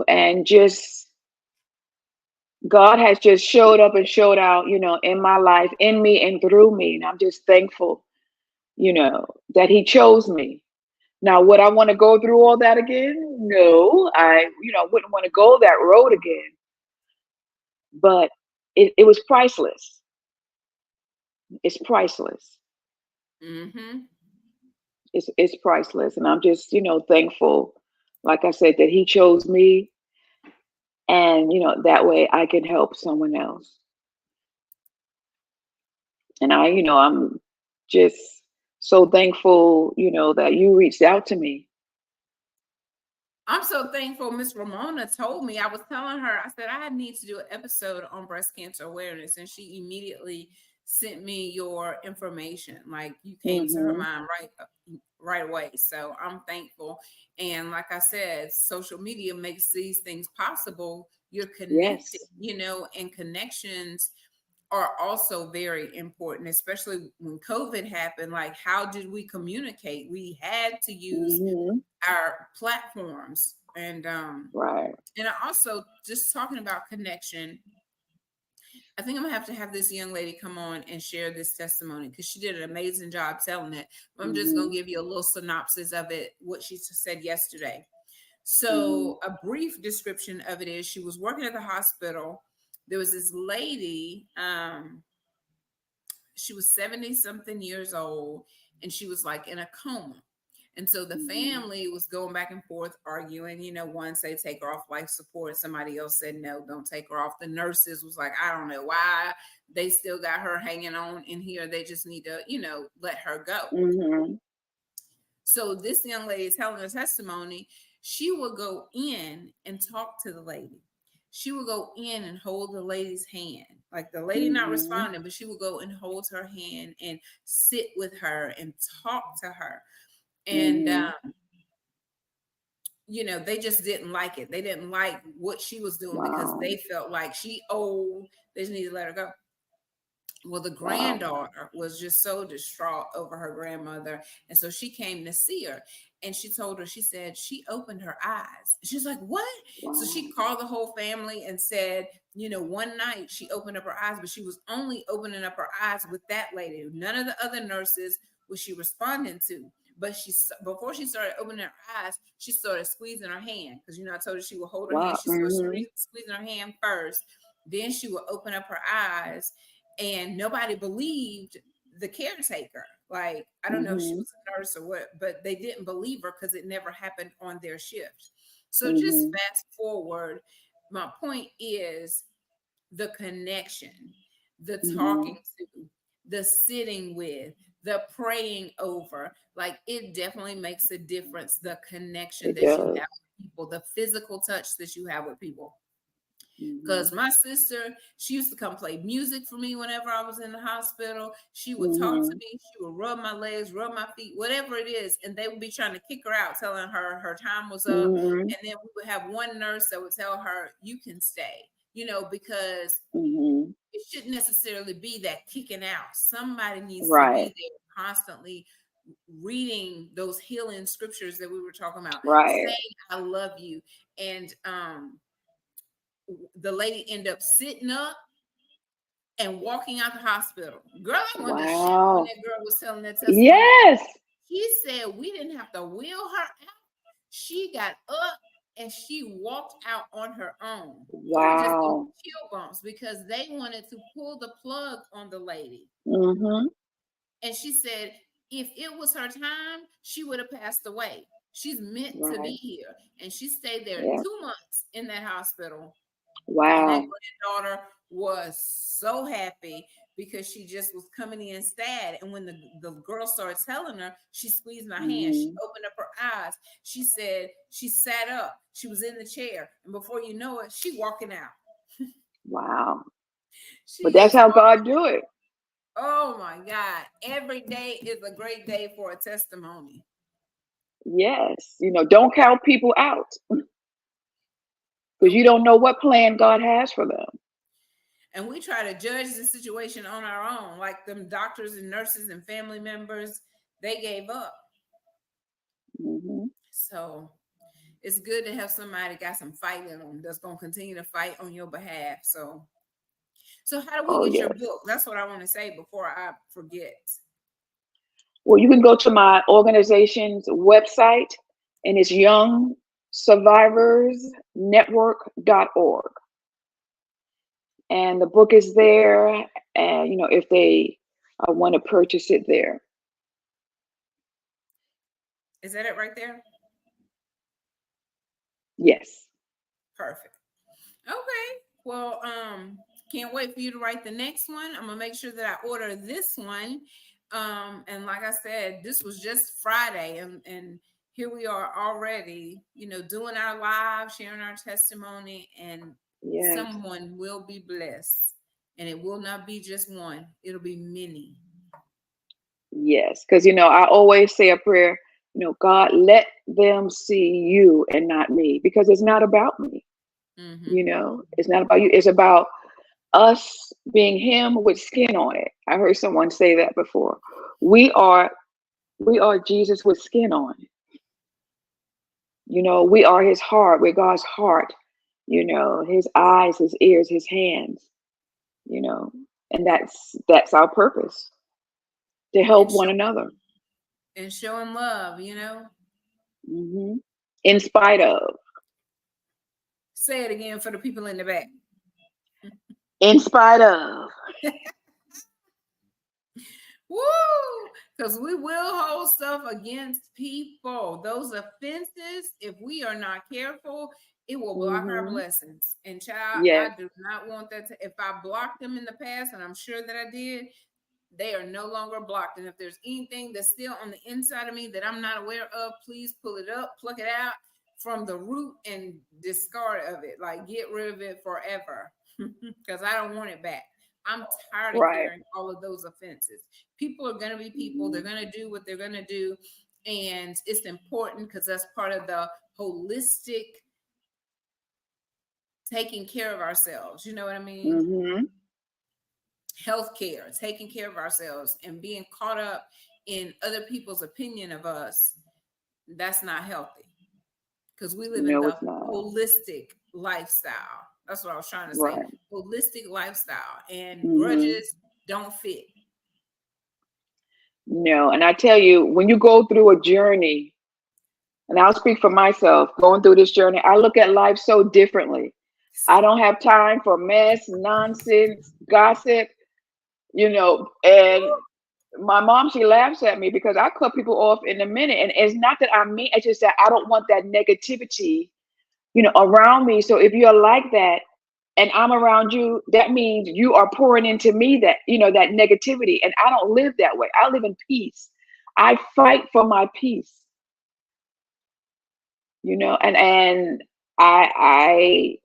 And just God has just showed up and showed out, in my life, in me and through me. And I'm just thankful, that he chose me, Now, would I want to go through all that again? No, wouldn't want to go that road again. But it was priceless. It's priceless. Mm-hmm. It's priceless, and I'm just thankful. Like I said, that he chose me, and that way I can help someone else. And I'm just so thankful, that you reached out to me. I'm so thankful Miss Ramona told me. I was telling her, I said, I need to do an episode on breast cancer awareness. And she immediately sent me your information. Like, you came to her Hmm. mind right away. So I'm thankful. And like I said, social media makes these things possible. You're connected, Yes. and connections are also very important, especially when COVID happened. Like, how did we communicate? We had to use Hmm. our platforms. Right. And I also, just talking about connection, I think I'm gonna have this young lady come on and share this testimony because she did an amazing job telling it. I'm just gonna Hmm. give you a little synopsis of it, what she said yesterday. Hmm. So a brief description of it is, she was working at the hospital. There was this lady, she was 70 something years old, and she was like in a coma. And so the Hmm. family was going back and forth arguing. One say take her off life support. Somebody else said no, don't take her off. The nurses was like, I don't know why they still got her hanging on in here. They just need to, let her go. Hmm. So this young lady is telling her testimony. She would go in and talk to the lady. She would go in and hold the lady's hand. Like, the lady not Hmm. responding, but she would go and hold her hand and sit with her and talk to her. And Hmm. they just didn't like it. They didn't like what she was doing because Wow. they felt like she old. They just need to let her go. Well, the Wow. granddaughter was just so distraught over her grandmother. And so she came to see her, and she told her, she said, she opened her eyes. She's like, what? So Wow. she called the whole family and said, one night she opened up her eyes, but she was only opening up her eyes with that lady. None of the other nurses was she responding to. But before she started opening her eyes, she started squeezing her hand. Because, I told her she would hold her hand. Wow. She started Hmm. squeezing her hand first. Then she would open up her eyes, and nobody believed the caretaker. Like, I don't know if she Hmm. was a nurse or what, but they didn't believe her because it never happened on their shift. So just Hmm. fast forward. My point is the connection, the Hmm. talking to, the sitting with, the praying over. Like, it definitely makes a difference. The connection It that you have does. with people, the physical touch that you have with people. Hmm. Because my sister, she used to come play music for me whenever I was in the hospital. She would talk to Hmm. me. She would rub my legs, rub my feet, whatever it is. And they would be trying to kick her out, telling her her time was up. Hmm. And then we would have one nurse that would tell her, you can stay, because Hmm. it shouldn't necessarily be that kicking out. Somebody needs to be Right. there constantly reading those healing scriptures that we were talking about, Right. saying, I love you. And the lady ended up sitting up and walking out the hospital. Girl, I wanted to shout when Wow. that girl was telling that testimony. Yes. She said we didn't have to wheel her out. She got up and she walked out on her own. It was just those Wow. chill bumps because they wanted to pull the plug on the lady. Hmm. And she said if it was her time, she would have passed away. She's meant to be Right. here. And she stayed there Yeah. 2 months in that hospital. And that Wow. granddaughter was so happy because she just was coming in sad. And when the girl started telling her, she squeezed my hand. She Hmm. opened up her eyes. She said she sat up. She was in the chair. And before you know it, she walking out. Wow. But She that's is how walking. God do it. Oh my God. Every day is a great day for a testimony. Yes. Don't count people out because you Nope. don't know what plan God has for them. And we try to judge the situation on our own. Like them doctors and nurses and family members, they gave up. Hmm. So it's good to have somebody got some fight in them that's going to continue to fight on your behalf. So how do we Oh, get your yes. book? That's what I want to say before I forget. Well, you can go to my organization's website, and it's youngsurvivorsnetwork.org. And the book is there, and if they want to purchase it there. Is that it right there? Yes. Perfect. Okay. Well, can't wait for you to write the next one. I'm gonna make sure that I order this one. And like I said, this was just Friday, and here we are already, doing our live, sharing our testimony, and Yes. someone will be blessed. And it will not be just one, it'll be many. Yes. Because I always say a prayer, God, let them see you and not me, because it's not about me. Mm-hmm. It's not about you. It's about us being him with skin on it. I heard someone say that before. We are Jesus with skin on. We are his heart. We're God's heart. His eyes, his ears, his hands. And that's our purpose, to help one another. And showing love, Mm-hmm. In spite of. Say it again for the people in the back. In spite of. Woo! Because we will hold stuff against people. Those offenses, if we are not careful, it will block our blessings. And child, Yes. I do not want that if I blocked them in the past, and I'm sure that I did, they are no longer blocked. And if there's anything that's still on the inside of me that I'm not aware of, please pull it up, pluck it out from the root and discard of it. Like, get rid of it forever, because I don't want it back. I'm tired of carrying all of those offenses. People are going to be people. They're going to do what they're going to do. And it's important because that's part of the holistic taking care of ourselves. You know what I mean? Mm-hmm. Healthcare, taking care of ourselves, and being caught up in other people's opinion of us. That's not healthy, because we live in the holistic lifestyle. That's what I was trying to say. Holistic lifestyle, and grudges don't fit. No, and I tell you, when you go through a journey, and I'll speak for myself, going through this journey, I look at life so differently. I don't have time for mess, nonsense, gossip, and my mom, she laughs at me because I cut people off in a minute. And it's not that I mean, it's just that I don't want that negativity, around me. So if you're like that and I'm around you, that means you are pouring into me that, that negativity. And I don't live that way. I live in peace. I fight for my peace, and I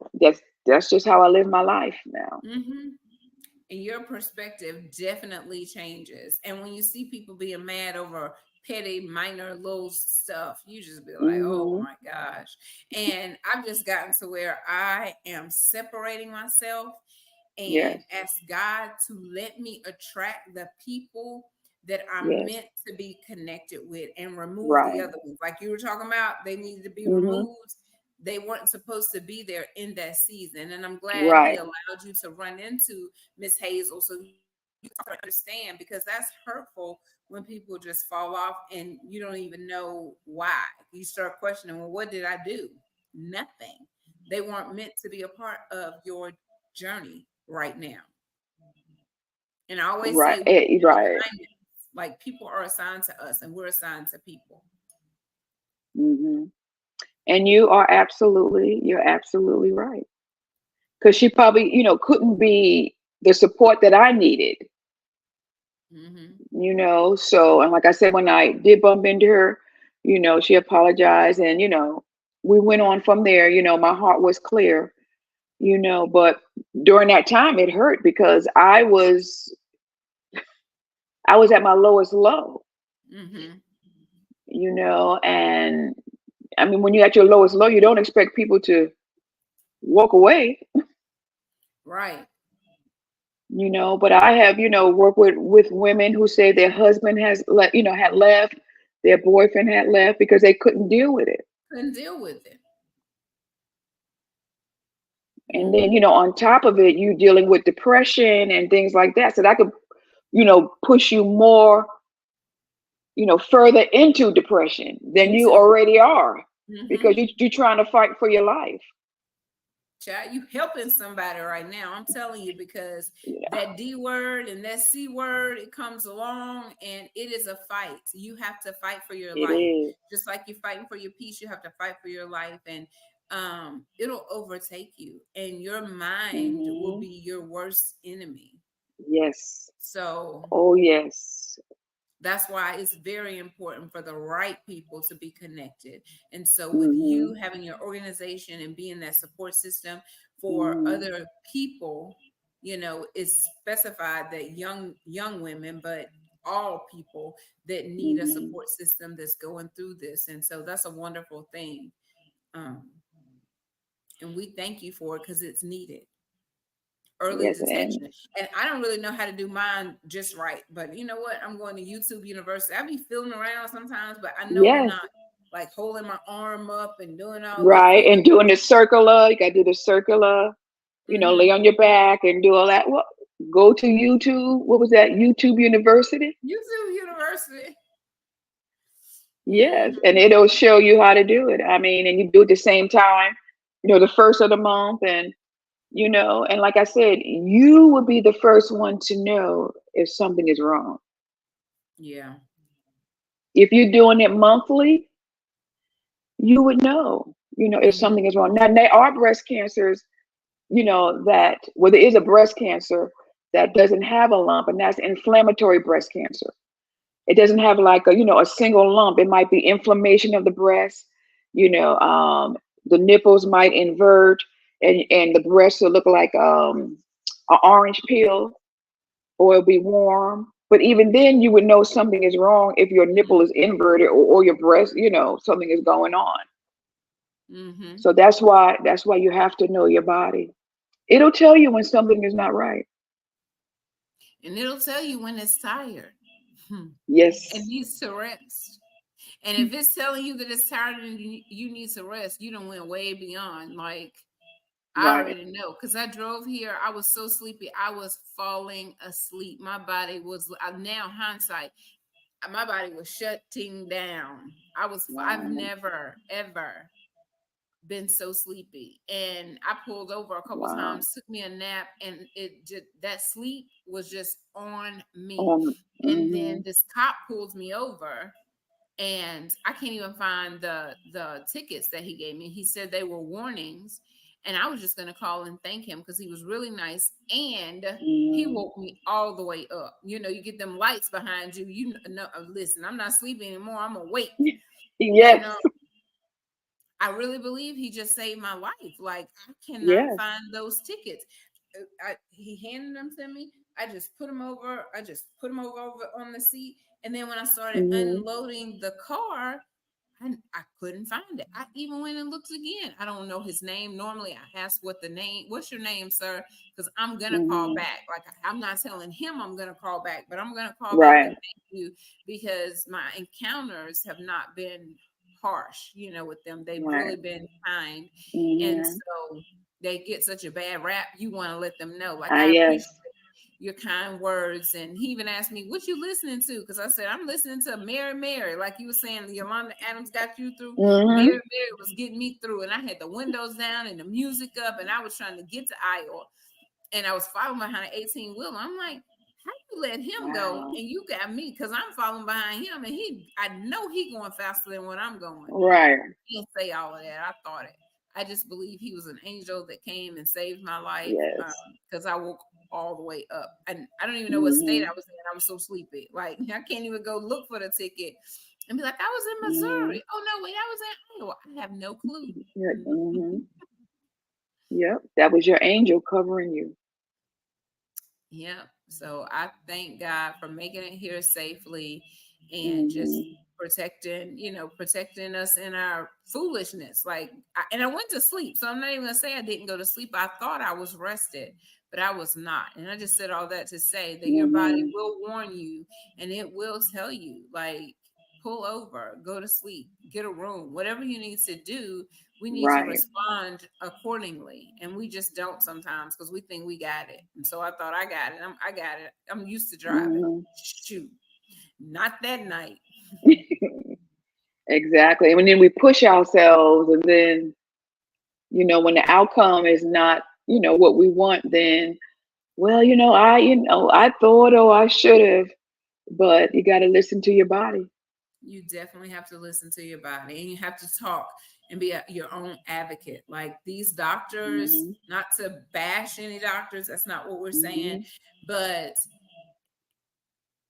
that's just how I live my life now. Mm-hmm. And your perspective definitely changes. And when you see people being mad over petty, minor, little stuff, you just be like, oh my gosh. And I've just gotten to where I am separating myself and ask God to let me attract the people that I'm meant to be connected with, and remove the other ones. Like you were talking about, they needed to be removed. They weren't supposed to be there in that season. And I'm glad he allowed you to run into Miss Hazel so you can understand, because that's hurtful when people just fall off and you don't even know why. You start questioning, well, what did I do? Nothing. They weren't meant to be a part of your journey right now. And I always say, like, people are assigned to us and we're assigned to people. And you're absolutely right. Because she probably, couldn't be the support that I needed. So, and like I said, when I did bump into her, she apologized, and, we went on from there. My heart was clear, but during that time it hurt because I was at my lowest low, and I mean, when you're at your lowest low, you don't expect people to walk away. Right. But I have, worked with women who say their husband had left, their boyfriend had left because they couldn't deal with it. And then, on top of it, you dealing with depression and things like that. So that could, push you more, further into depression than you into already are, because mm-hmm. you're trying to fight for your life. Child, you helping somebody right now. I'm telling you, because Yeah, that D word and that C word, it comes along and it is a fight. You have to fight for your it life. is. Just like you're fighting for your peace, you have to fight for your life. And it'll overtake you. And your mind will Hmm. be your worst enemy. Yes. So Oh, yes. that's why it's very important for the right people to be connected. And so with Hmm. you having your organization and being that support system for Hmm. other people, it's specified that young women, but all people that need a Hmm. support system that's going through this. And so that's a wonderful thing. Um, and we thank you for it because it's needed. Early Yes, and detection. And I don't really know how to do mine just right. But you know what? I'm going to YouTube University. I be feeling around sometimes, but I know I'm yes, not like holding my arm up and doing all this right. feeling. And doing the circular, you got to do the circular, lay Mm-hmm. on your back and do all that. Well, go to YouTube. What was that? YouTube University? YouTube University. Yes. Mm-hmm. And it'll show you how to do it. I mean, and you do it the same time, the first of the month. And like I said, you will be the first one to know if something is wrong. Yeah. If you're doing it monthly, you would know, if Mm-hmm. something is wrong. Now, there are breast cancers, that, well, there is a breast cancer that doesn't have a lump, and that's inflammatory breast cancer. It doesn't have like a single lump. It might be inflammation of the breast, the nipples might invert, and the breast will look like an orange peel, or it'll be warm. But even then, you would know something is wrong if your nipple is inverted, or your breast, something is going on. Mm-hmm. So that's why you have to know your body. It'll tell you when something is not right. And it'll tell you when it's tired. And Yes. needs to rest. And if it's telling you that it's tired and you need to rest, you don't went way beyond. Like, I Right. already know because I drove here. I was so sleepy. I was falling asleep. My body was now hindsight. My body was shutting down. I've Wow. never ever been so sleepy. And I pulled over a couple Wow. times, took me a nap, and it just that sleep was just on me. And then Mhm. this cop pulls me over and I can't even find the tickets that he gave me. He said they were warnings, and I was just going to call and thank him because he was really nice, and he Mhm. woke me all the way up. You get them lights behind you. Listen, I'm not sleeping anymore. I'm awake, and Yes. I really believe he just saved my life. Like I cannot Yes. find those tickets. He handed them to me. I just put them over. I just put them over on the seat. And then when I started Mhm. unloading the car, I couldn't find it. I even went and looked again. I don't know his name. Normally I ask what's your name, sir? Because I'm gonna call Mhm. back. Like I'm not telling him I'm gonna call back, but I'm gonna call back and Right. thank you because my encounters have not been harsh, with them. They've Right. really been kind. And Mhm. so they get such a bad rap, you want to let them know. Like Ah, I appreciate yes. your kind words. And he even asked me, what you listening to? Because I said, I'm listening to Mary Mary. Like you were saying, Yolanda Adams got you through. Mary Mhm. Mary was getting me through. And I had the windows down and the music up. And I was trying to get to Iowa. And I was following behind an 18 wheeler. I'm like, how you let him go Wow. and you got me? Because I'm following behind him. And I know he going faster than what I'm going. Right. Can't say all of that. I thought it. I just believe he was an angel that came and saved my life Yes. because I woke all the way up. And I don't even know what state I Mhm. was in. I was so sleepy. Like, I can't even go look for the ticket and be like, I was in Mhm. Missouri. Oh, no, wait, I was in Iowa. I have no clue. Yeah. Mhm. Yep. That was your angel covering you. Yeah. So I thank God for making it here safely and just Mhm. protecting us in our foolishness. And I went to sleep. So I'm not even gonna say I didn't go to sleep. I thought I was rested, but I was not. And I just said all that to say that your body Mhm. will warn you and it will tell you, like, pull over, go to sleep, get a room, whatever you need to do. We need to Right. respond accordingly, and we just don't sometimes because we think we got it. And so I thought I got it. I got it. I'm used to driving. Mhm. Shoot, not that night. Exactly. And then we push ourselves, and then, when the outcome is not, what we want, then, well, I thought, or I should have, but you got to listen to your body. You definitely have to listen to your body, and you have to talk and be your own advocate. Like these doctors, Hmm. not to bash any doctors, that's not what we're saying, Hmm. but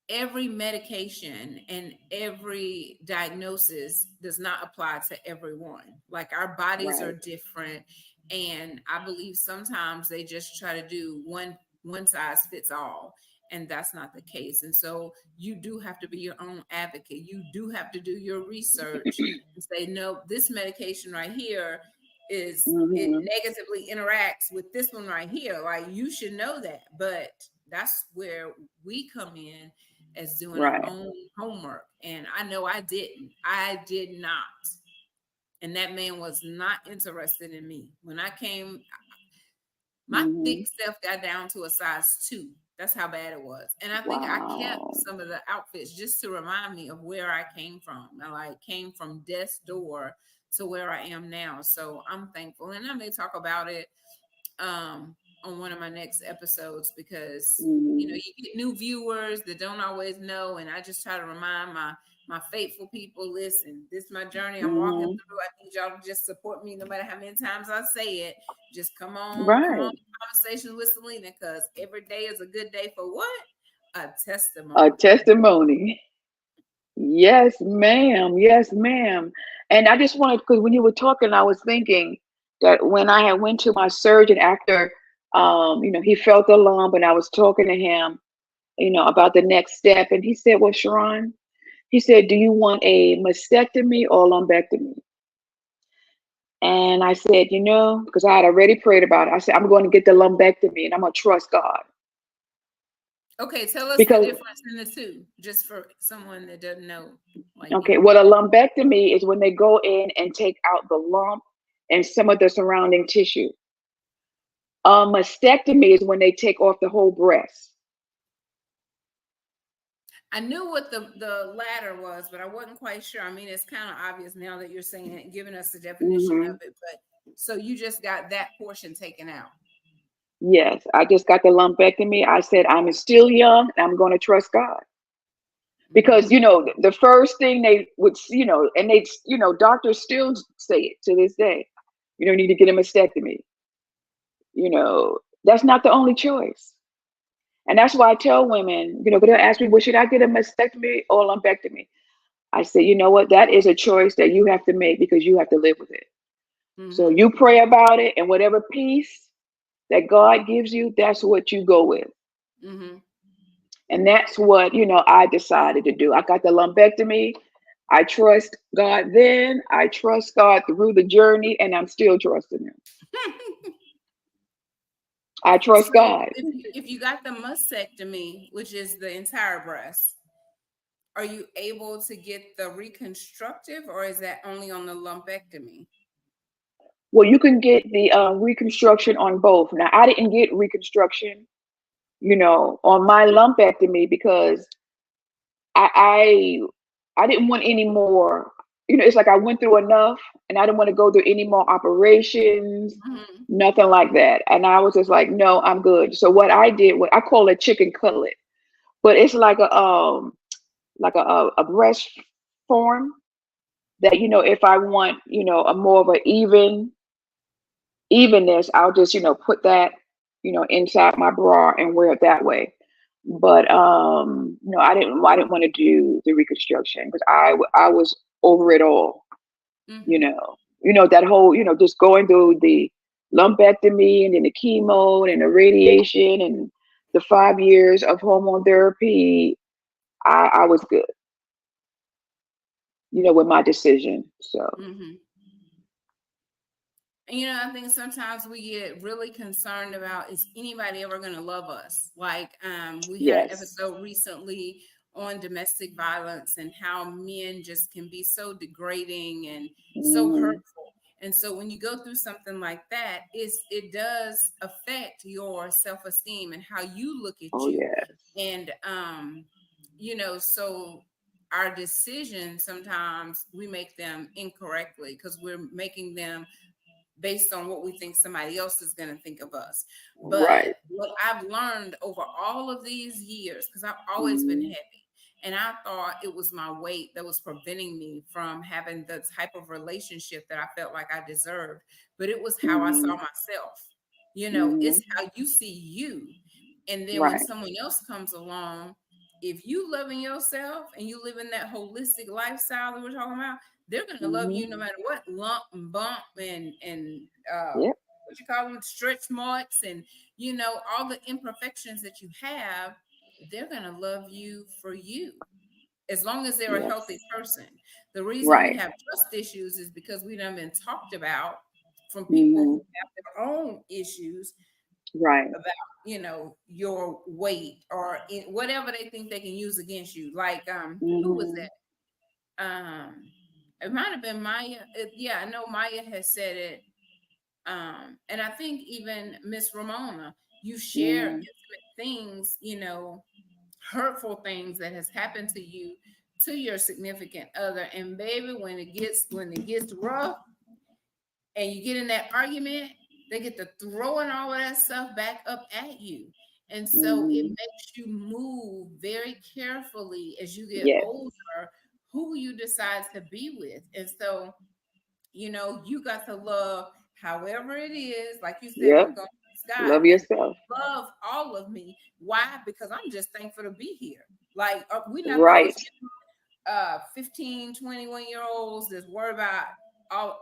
every medication and every diagnosis does not apply to everyone. Like our bodies are Right. different, and I believe sometimes they just try to do one size fits all, and that's not the case. And so you do have to be your own advocate. You do have to do your research and say, no, this medication right here is it Hmm. negatively interacts with this one right here. Like you should know that. But that's where we come in as doing our Right. own homework. And I know I didn't. I did not. And that man was not interested in me. When I came, my thick Hmm. self got down to a size 2. That's how bad it was. And I think I kept Wow. some of the outfits just to remind me of where I came from. I like came from death's door to where I am now. So I'm thankful. And I may talk about it on one of my next episodes, because Hmm. you get new viewers that don't always know, and I just try to remind my faithful people, listen, this is my journey I'm walking Hmm. through. I need y'all to just support me no matter how many times I say it. Just come on Right. conversations with Celena, because every day is a good day for what? A A testimony. testimony. Yes, ma'am. Yes, ma'am. And I just wanted, because when you were talking, I was thinking that when I had went to my surgeon after, he felt the lump, and I was talking to him, about the next step, and he said, "Well, Sharon," he said, "do you want a mastectomy or a lumpectomy?" And I said, because I had already prayed about it. I said, "I'm going to get the lumpectomy, and I'm going to trust God." Okay, tell us the Because, difference in the two, just for someone that doesn't know, like okay, me. well, a lumpectomy is when they go in and take out the lump and some of the surrounding tissue. A mastectomy is when they take off the whole breast. I knew what the latter was, but I wasn't quite sure. I mean, it's kind of obvious now that you're saying it, giving us the definition of Hmm. it. But so you just got that portion taken out. Yes, I just got the lumpectomy. I said, I'm still young, and I'm going to trust God. Because, Hmm. the first thing they would, and they, doctors still say it to this day, you don't need to get a mastectomy. That's not the only choice. And that's why I tell women, they'll ask me, well, should I get a mastectomy or a lumpectomy? I say, you know what? That is a choice that you have to make, because you have to live with it. So Hmm. you pray about it, and whatever peace that God gives you, that's what you go with. Hmm. And that's what, I decided to do. I got the lumpectomy. I trust God then. I trust God through the journey, and I'm still trusting Him. I trust So God. if you got the mastectomy, which is the entire breast, are you able to get the reconstructive, or is that only on the lumpectomy? Well, you can get the reconstruction on both. Now, I didn't get reconstruction, on my lumpectomy, because I I didn't want any more. It's like I went through enough, and I didn't want to go through any more operations, Hmm. nothing like that. And I was just like, no, I'm good. So what I did, what I call a chicken cutlet, but it's like a breast form that, if I want, a more of an evenness, I'll just, put that, inside my bra and wear it that way. But no, I didn't want to do the reconstruction, because I was over it all, you Hmm. know. That whole, just going through the lumpectomy, and then the chemo and the radiation and the 5 years of hormone therapy. I was good, with my decision. So Hmm. And I think sometimes we get really concerned about, is anybody ever going to love us? Like, we had an yes. episode recently on domestic violence and how men just can be so degrading and so Hmm. hurtful. And so when you go through something like that, it does affect your self-esteem and how you look at Oh you. yeah. And so our decisions, sometimes we make them incorrectly because we're making them based on what we think somebody else is going to think of us. Right. But what I've learned over all of these years, because I've always been Mm-hmm. heavy, and I thought it was my weight that was preventing me from having the type of relationship that I felt like I deserved. But it was how I saw Mm-hmm. myself. Mm-hmm. It's how you see you. And then when Right. someone else comes along, if you loving yourself and you live in that holistic lifestyle that we're talking about, they're gonna love Mm-hmm. you no matter what lump and bump and Yep. what you call them, stretch marks, and all the imperfections that you have. They're gonna love you for you as long as they're a healthy Yes. person. The reason we Right. have trust issues is because we done been talked about from people who Mm-hmm. have their own issues Right. about your weight or whatever they think they can use against you. Like who was Mm-hmm. that? It might have been Maya. Yeah, I know Maya has said it. And I think even Miss Ramona, you share Mm-hmm. intimate things, hurtful things that has happened to you, to your significant other. And baby, when it gets rough and you get in that argument, they get to throwing all of that stuff back up at you. And so it Mm-hmm. makes you move very carefully as you get Yes. older who you decide to be with. And so, you got to love however it is. Like you said, Yep. we're going to God Love and yourself. love all of me. Why? Because I'm just thankful to be here. Like, we're not those Right. 15, 21-year olds that's worried about, oh,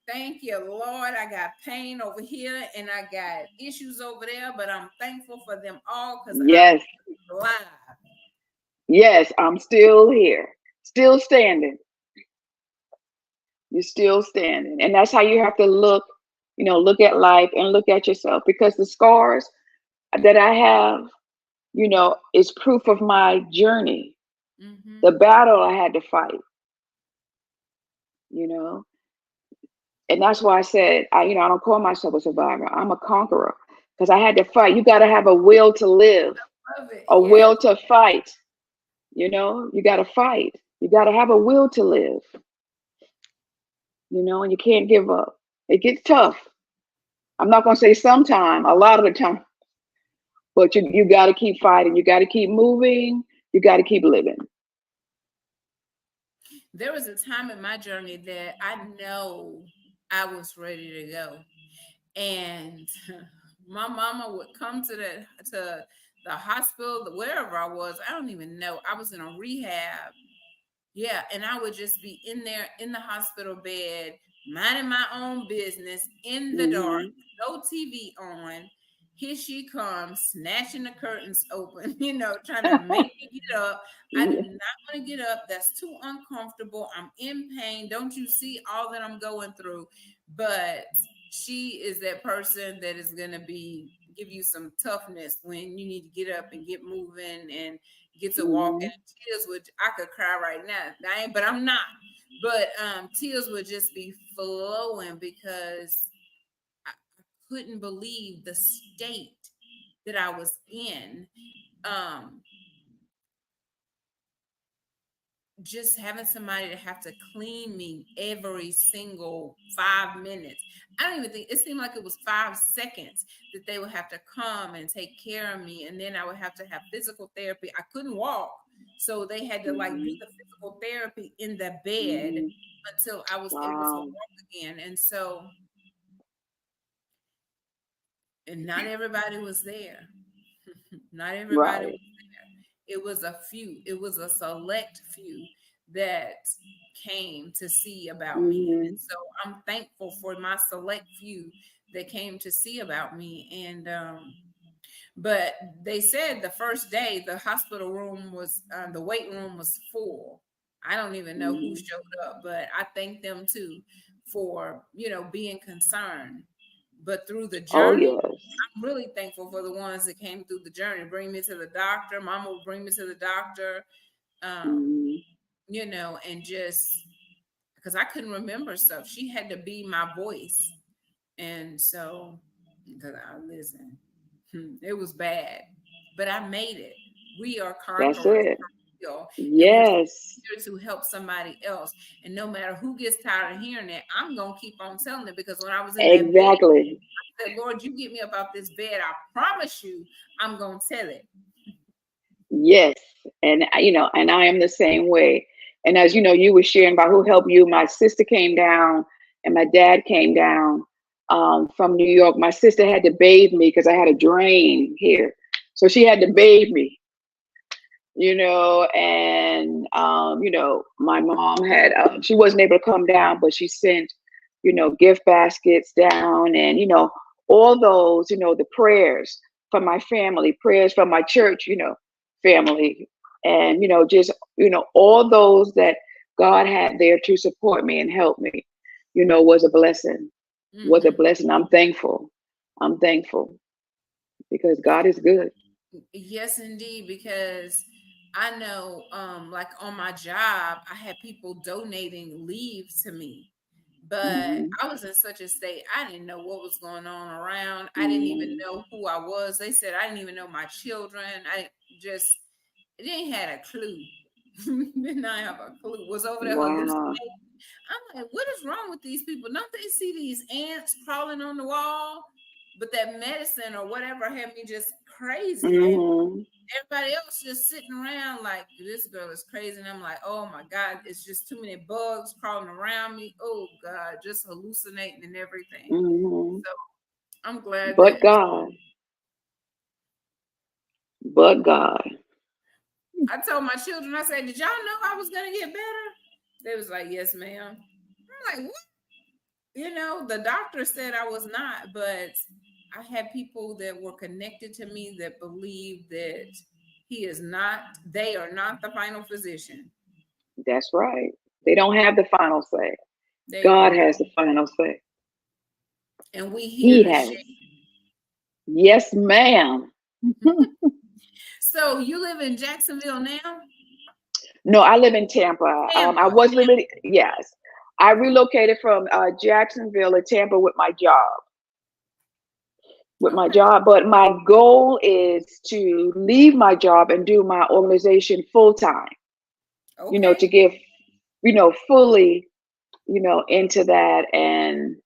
thank you, Lord. I got pain over here and I got issues over there, but I'm thankful for them all because I'm Yes. alive. Yes. I'm still here. Still standing. You're still standing. And that's how you have to look, look at life and look at yourself, because the scars that I have, is proof of my journey, Mm-hmm. the battle I had to fight, you know. And that's why I said, I don't call myself a survivor. I'm a conqueror, because I had to fight. You got to have a will to live, Love it. a Yes. will to fight. You got to fight. You got to have a will to live, and you can't give up. It gets tough. I'm not going to say sometime, a lot of the time, but you got to keep fighting. You got to keep moving. You got to keep living. There was a time in my journey that I know I was ready to go. And my mama would come to the hospital, wherever I was. I don't even know. I was in a rehab. Yeah, and I would just be in there in the hospital bed, minding my own business in the dark, Hmm. no TV on. Here she comes, snatching the curtains open, trying to make me get up. I do not want to get up. That's too uncomfortable. I'm in pain. Don't you see all that I'm going through? But she is that person that is going to give you some toughness when you need to get up and get moving and get to walking. Hmm. Tears would, I could cry right now. But I'm not. But tears would just be flowing because I couldn't believe the state that I was in. Um, just having somebody to have to clean me every single 5 minutes. I don't even think it seemed like it was 5 seconds that they would have to come and take care of me. And then I would have to have physical therapy. I couldn't walk. So they had to like do Hmm. the physical therapy in the bed Hmm. until I was able to Wow. walk again. And so, and not everybody was there. Not everybody Right. was there. It was a few, it was a select few that came to see about me. And Hmm. so I'm thankful for my select few that came to see about me. And but they said the first day the hospital room was the wait room was full. I don't even know who Hmm. showed up, but I thank them too for being concerned. But through the Oh journey, yes. I'm really thankful for the ones that came through the journey, bring me to the doctor. Mama would bring me to the doctor, um, Hmm. and just because I couldn't remember stuff. She had to be my voice. And so, because I listen, it was bad, but I made it. We are That's conquerors. it. will, and we're Yes. here to help somebody else. And no matter who gets tired of hearing that, I'm gonna keep on telling it, because when I was in that bed, Exactly. I said, Lord, you get me up out this bed. I promise you, I'm gonna tell it. Yes. And and I am the same way. And as you know, you were sharing about who helped you. My sister came down and my dad came down from New York. My sister had to bathe me because I had a drain here. So she had to bathe me, and my mom had she wasn't able to come down, but she sent gift baskets down, and all those, the prayers from my family, prayers from my church, family, and just all those that God had there to support me and help me, was a blessing. Was a Mm-hmm. blessing. I'm thankful because God is good. Yes, indeed, because I know, like on my job, I had people donating leave to me, but Hmm. I was in such a state, I didn't know what was going on around. I didn't even Hmm. know who I was. They said I didn't even know my children. I just didn't had a clue. Did not have a clue. Was over there Wow. hallucinating. I'm like, what is wrong with these people? Don't they see these ants crawling on the wall? But that medicine or whatever had me just crazy. And Hmm. everybody else just sitting around like, this girl is crazy. And I'm like, oh my God, it's just too many bugs crawling around me. Oh God, just hallucinating and everything. Hmm. So I'm glad But that God, but God. I told my children, I said, did y'all know I was gonna get better? They was like, yes, ma'am. I'm like, what? The doctor said I was not, but I had people that were connected to me that believe that they are not the final physician. That's right. They don't have the final say. They do God not. has the final say. And we here He to share. has. Yes, ma'am. So you live in Jacksonville now? No, I live in Tampa. I Tampa. was living, yes. I relocated from Jacksonville to Tampa with my job. Okay. But my goal is to leave my job and do my organization full time, Okay. to give, fully, into that and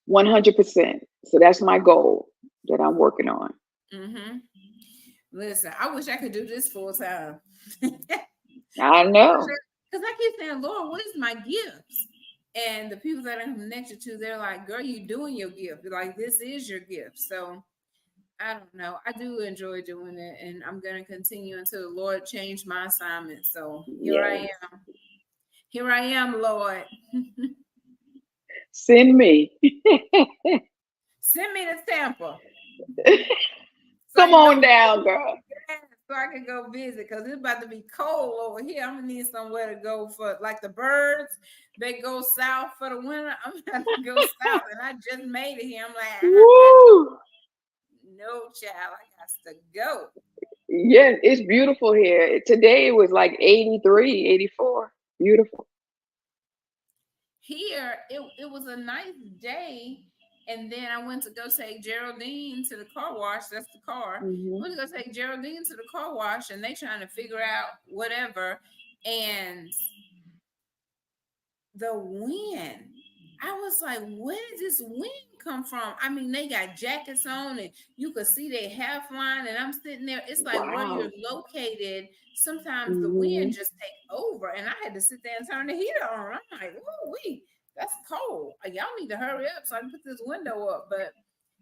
100%. So that's my goal that I'm working on. Mm-hmm. Listen, I wish I could do this full time. Because I know. I keep saying, Lord, what is my gifts? And the people that I'm connected to, they're like, girl, you doing your gift. They're like, this is your gift. So I don't know. I do enjoy doing it, and I'm going to continue until the Lord change my assignment. So here I Yes. am. Here I am, Lord. Send me. Send me to Tampa so I Come can go on down, girl. so I can go visit, because it's about to be cold over here. I'm gonna need somewhere to go for, like the birds. They go south for the winter. I'm gonna have to go south, and I just made it here. I'm like, Woo! no, child, I got to go. Yes, it's beautiful here. Today it was like 83, 84. Beautiful. Here, it was a nice day, and then I went to go take Geraldine to the car wash. That's the car. I Hmm. went to go take Geraldine to the car wash, and they trying to figure out whatever, and the wind. I was like, where did this wind come from? I mean, they got jackets on and you could see their half line, and I'm sitting there. It's like where you're Wow. located, sometimes the wind Hmm. just take over. And I had to sit there and turn the heater on. I'm like, oh, that's cold. Y'all need to hurry up so I can put this window up. But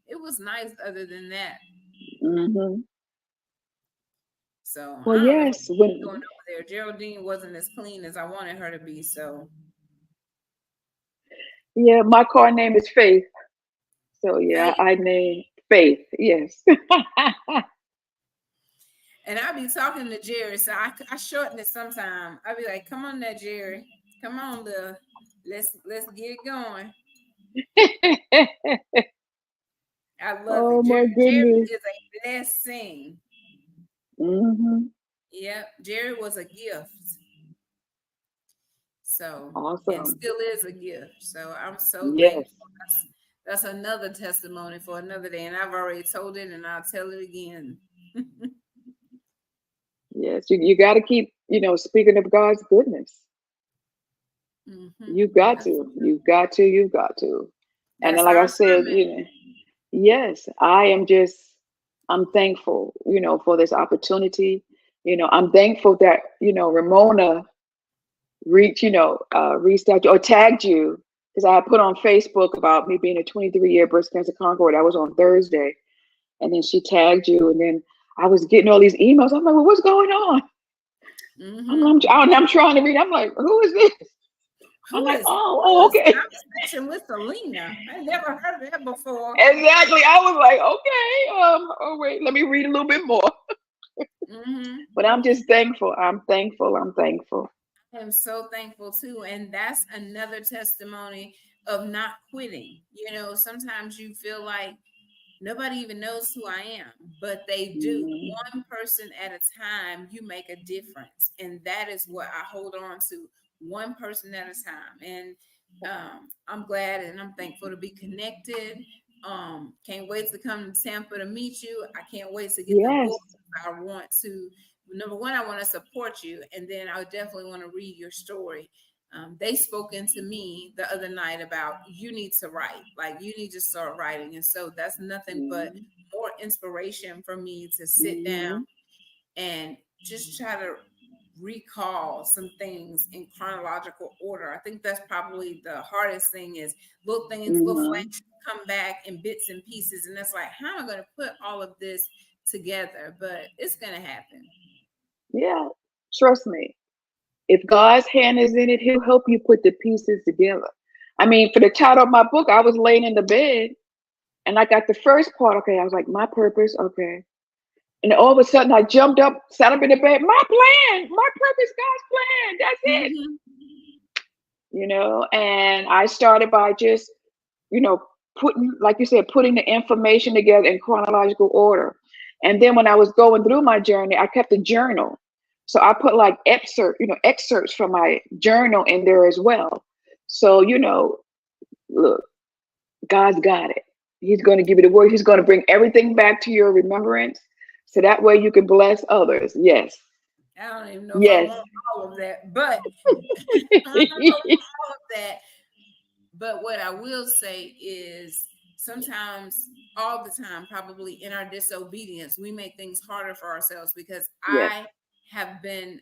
it was nice other than that. Hmm. So Well, I don't know what yes. she's doing over there. Geraldine wasn't as clean as I wanted her to be. So Yeah, my car name is Faith. So yeah, Faith. I name Faith. Yes. And I be talking to Jerry, so I shorten it sometime. I be like, "Come on, there, Jerry. Come on, Lil. Let's get it going." I love Oh it. my Jerry goodness. is a blessing. Hmm. Yep, Jerry was a gift. So, and Awesome. still is a gift. So I'm so Yes. thankful. That's another testimony for another day, and I've already told it, and I'll tell it again. Yes, you got to keep, speaking of God's goodness. You got That's, to, you got to, you got to. And then, that's like I our said, assignment. yes, I'm thankful, for this opportunity. I'm thankful that, Ramona reached out or tagged you because I had put on Facebook about me being a 23-year breast cancer conqueror. That was on Thursday. And then she tagged you. And then I was getting all these emails. I'm like, well, what's going on? I'm trying to read. I'm like, who is this? I'm like, Who is okay. Conversation with Celena? I never heard of that before. Exactly. I was like, okay, oh wait, let me read a little bit more. But I'm just thankful. I'm thankful. I'm thankful. I am so thankful too. And that's another testimony of not quitting. Sometimes you feel like nobody even knows who I am, but they do. Mhm. One person at a time, you make a difference. And that is what I hold on to, one person at a time. And I'm glad and I'm thankful to be connected. Can't wait to come to Tampa to meet you. I can't wait to get the Yes. book. I want to, number one, I want to support you. And then I definitely want to read your story. They spoke into me the other night about you need to write, like you need to start writing. And so that's nothing but Mhm. more inspiration for me to sit down Mhm. and just try to recall some things in chronological order. I think that's probably the hardest thing is little things, little Mhm. flashes come back in bits and pieces. And that's like, how am I going to put all of this together? But it's going to happen. Yeah. Trust me. If God's hand is in it, He'll help you put the pieces together. I mean, for the title of my book, I was laying in the bed and I got the first part. Okay. I was like, my purpose. Okay. And all of a sudden I jumped up, sat up in the bed. My plan, my purpose, God's plan. That's it. Mm-hmm. And I started by just, you know, putting, like you said, putting the information together in chronological order. And then when I was going through my journey, I kept a journal. So I put like excerpts from my journal in there as well. So, look, God's got it. He's going to give you the word. He's going to bring everything back to your remembrance. So that way you can bless others. Yes. I don't even know if I Yes. want all of that, but I don't know if I want all of that. But what I will say is sometimes, all the time, probably in our disobedience, we make things harder for ourselves because Yes. I have been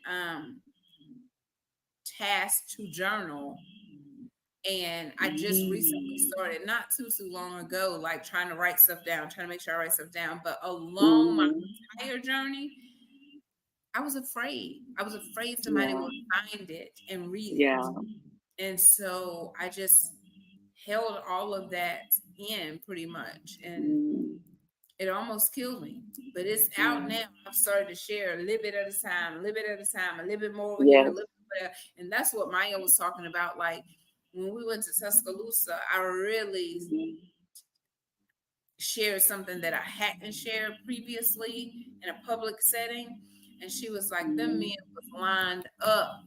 tasked to journal. And I just recently started not too long ago, like trying to write stuff down, trying to make sure I write stuff down. But along my Mhm. entire journey, I was afraid. I was afraid somebody Yeah. would find it and read it. Yeah. And so I just held all of that in pretty much. And Mm. it almost killed me. But it's out Yeah. now. I've started to share a little bit at a time, a little bit at a time, a little bit more over here, a Yes. little bit there. And that's what Maya was talking about. Like when we went to Tuscaloosa, I really Mhm. shared something that I hadn't shared previously in a public setting. And she was like, them men Mhm. was lined up.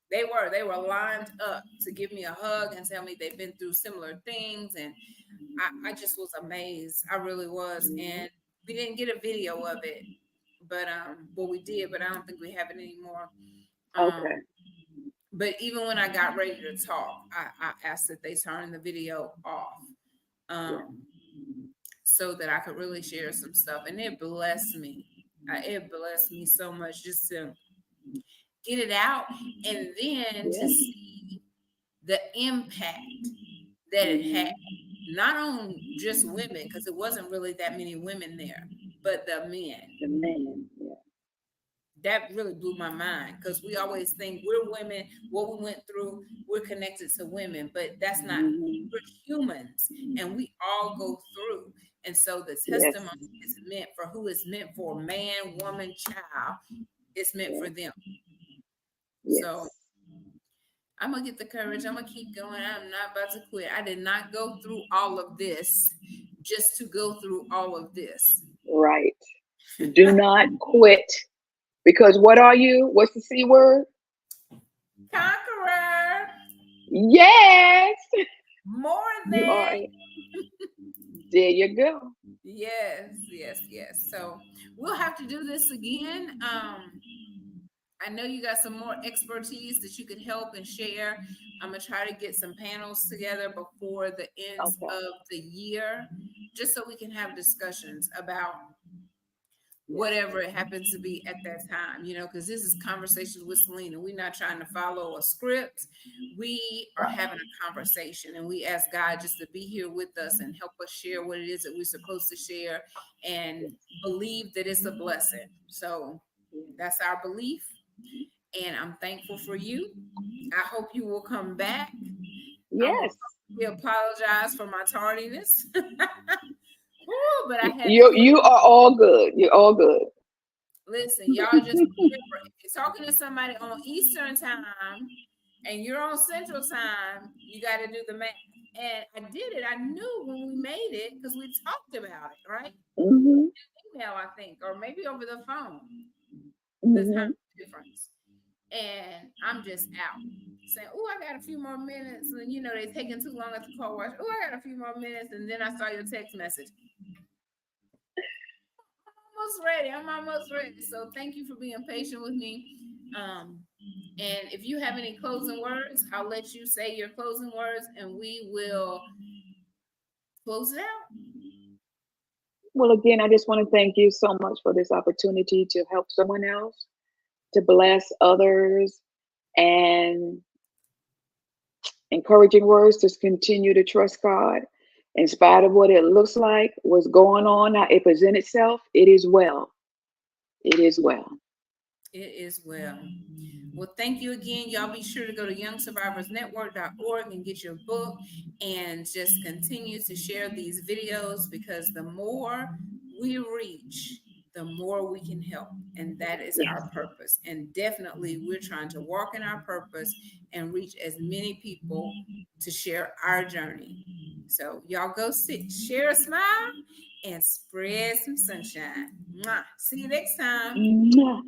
They were lined up to give me a hug and tell me they've been through similar things. And I just was amazed. I really was. Mhm. And we didn't get a video of it, but well, we did, but I don't think we have it anymore. Okay. But even when I got ready to talk, I asked that they turn the video off. Yeah. Um, so that I could really share some stuff. And it blessed me. It blessed me so much just to get it out and then to Yeah. see the impact that it had, Mhm. not on just women, because it wasn't really that many women there, but the men. The man. Yeah. That really blew my mind because we always think we're women, what we went through, we're connected to women, but that's not, Mhm. we're humans and we all go through. And so the Yes. testimony is meant for who is meant for, man, woman, child. It's meant for Yes. them. So Yes. I'm gonna get the courage. I'm gonna keep going. I'm not about to quit. I did not go through all of this just to go through all of this. Right. Do not quit. Because what are you? What's the C word? Conqueror, Yes. more You are. than. There you go. Yes, yes, yes. So we'll have to do this again. I know you got some more expertise that you could help and share. I'm gonna try to get some panels together before the end Okay. of the year, just so we can have discussions about Yes. whatever it happens to be at that time, because this is Conversations with Celena. We're not trying to follow a script. We are Right. having a conversation, and we ask God just to be here with us and help us share what it is that we're supposed to share and believe that it's a blessing. So that's our belief, and I'm thankful for you. I hope you will come back. I'm going Yes. to apologize for my tardiness. Ooh, but I had to You are all good. You're all good. listen, y'all just remember, if you're talking to somebody on Eastern time and you're on Central time, you got to do the math. And I did it. I knew when we made it because we talked about it, right? Mm-hmm. Email, I think, or maybe over the phone, the time Mm-hmm. difference. And I'm just out saying, oh, I got a few more minutes. And, they're taking too long at the car wash. Oh, I got a few more minutes. And then I saw your text message. I'm almost ready. So thank you for being patient with me. And if you have any closing words, I'll let you say your closing words and we will close it out. Well, again, I just want to thank you so much for this opportunity to help someone else, to bless others, and encouraging words to continue to trust God. In spite of what it looks like, what's going on, how it presents itself, it is well. It is well. It is well. Well, thank you again. Y'all be sure to go to youngsurvivorsnetwork.org and get your book and just continue to share these videos because the more we reach, the more we can help. And that is Yes. our purpose. And definitely we're trying to walk in our purpose and reach as many people to share our journey. So y'all go sit, share a smile and spread some sunshine. Mwah. See you next time. Mwah.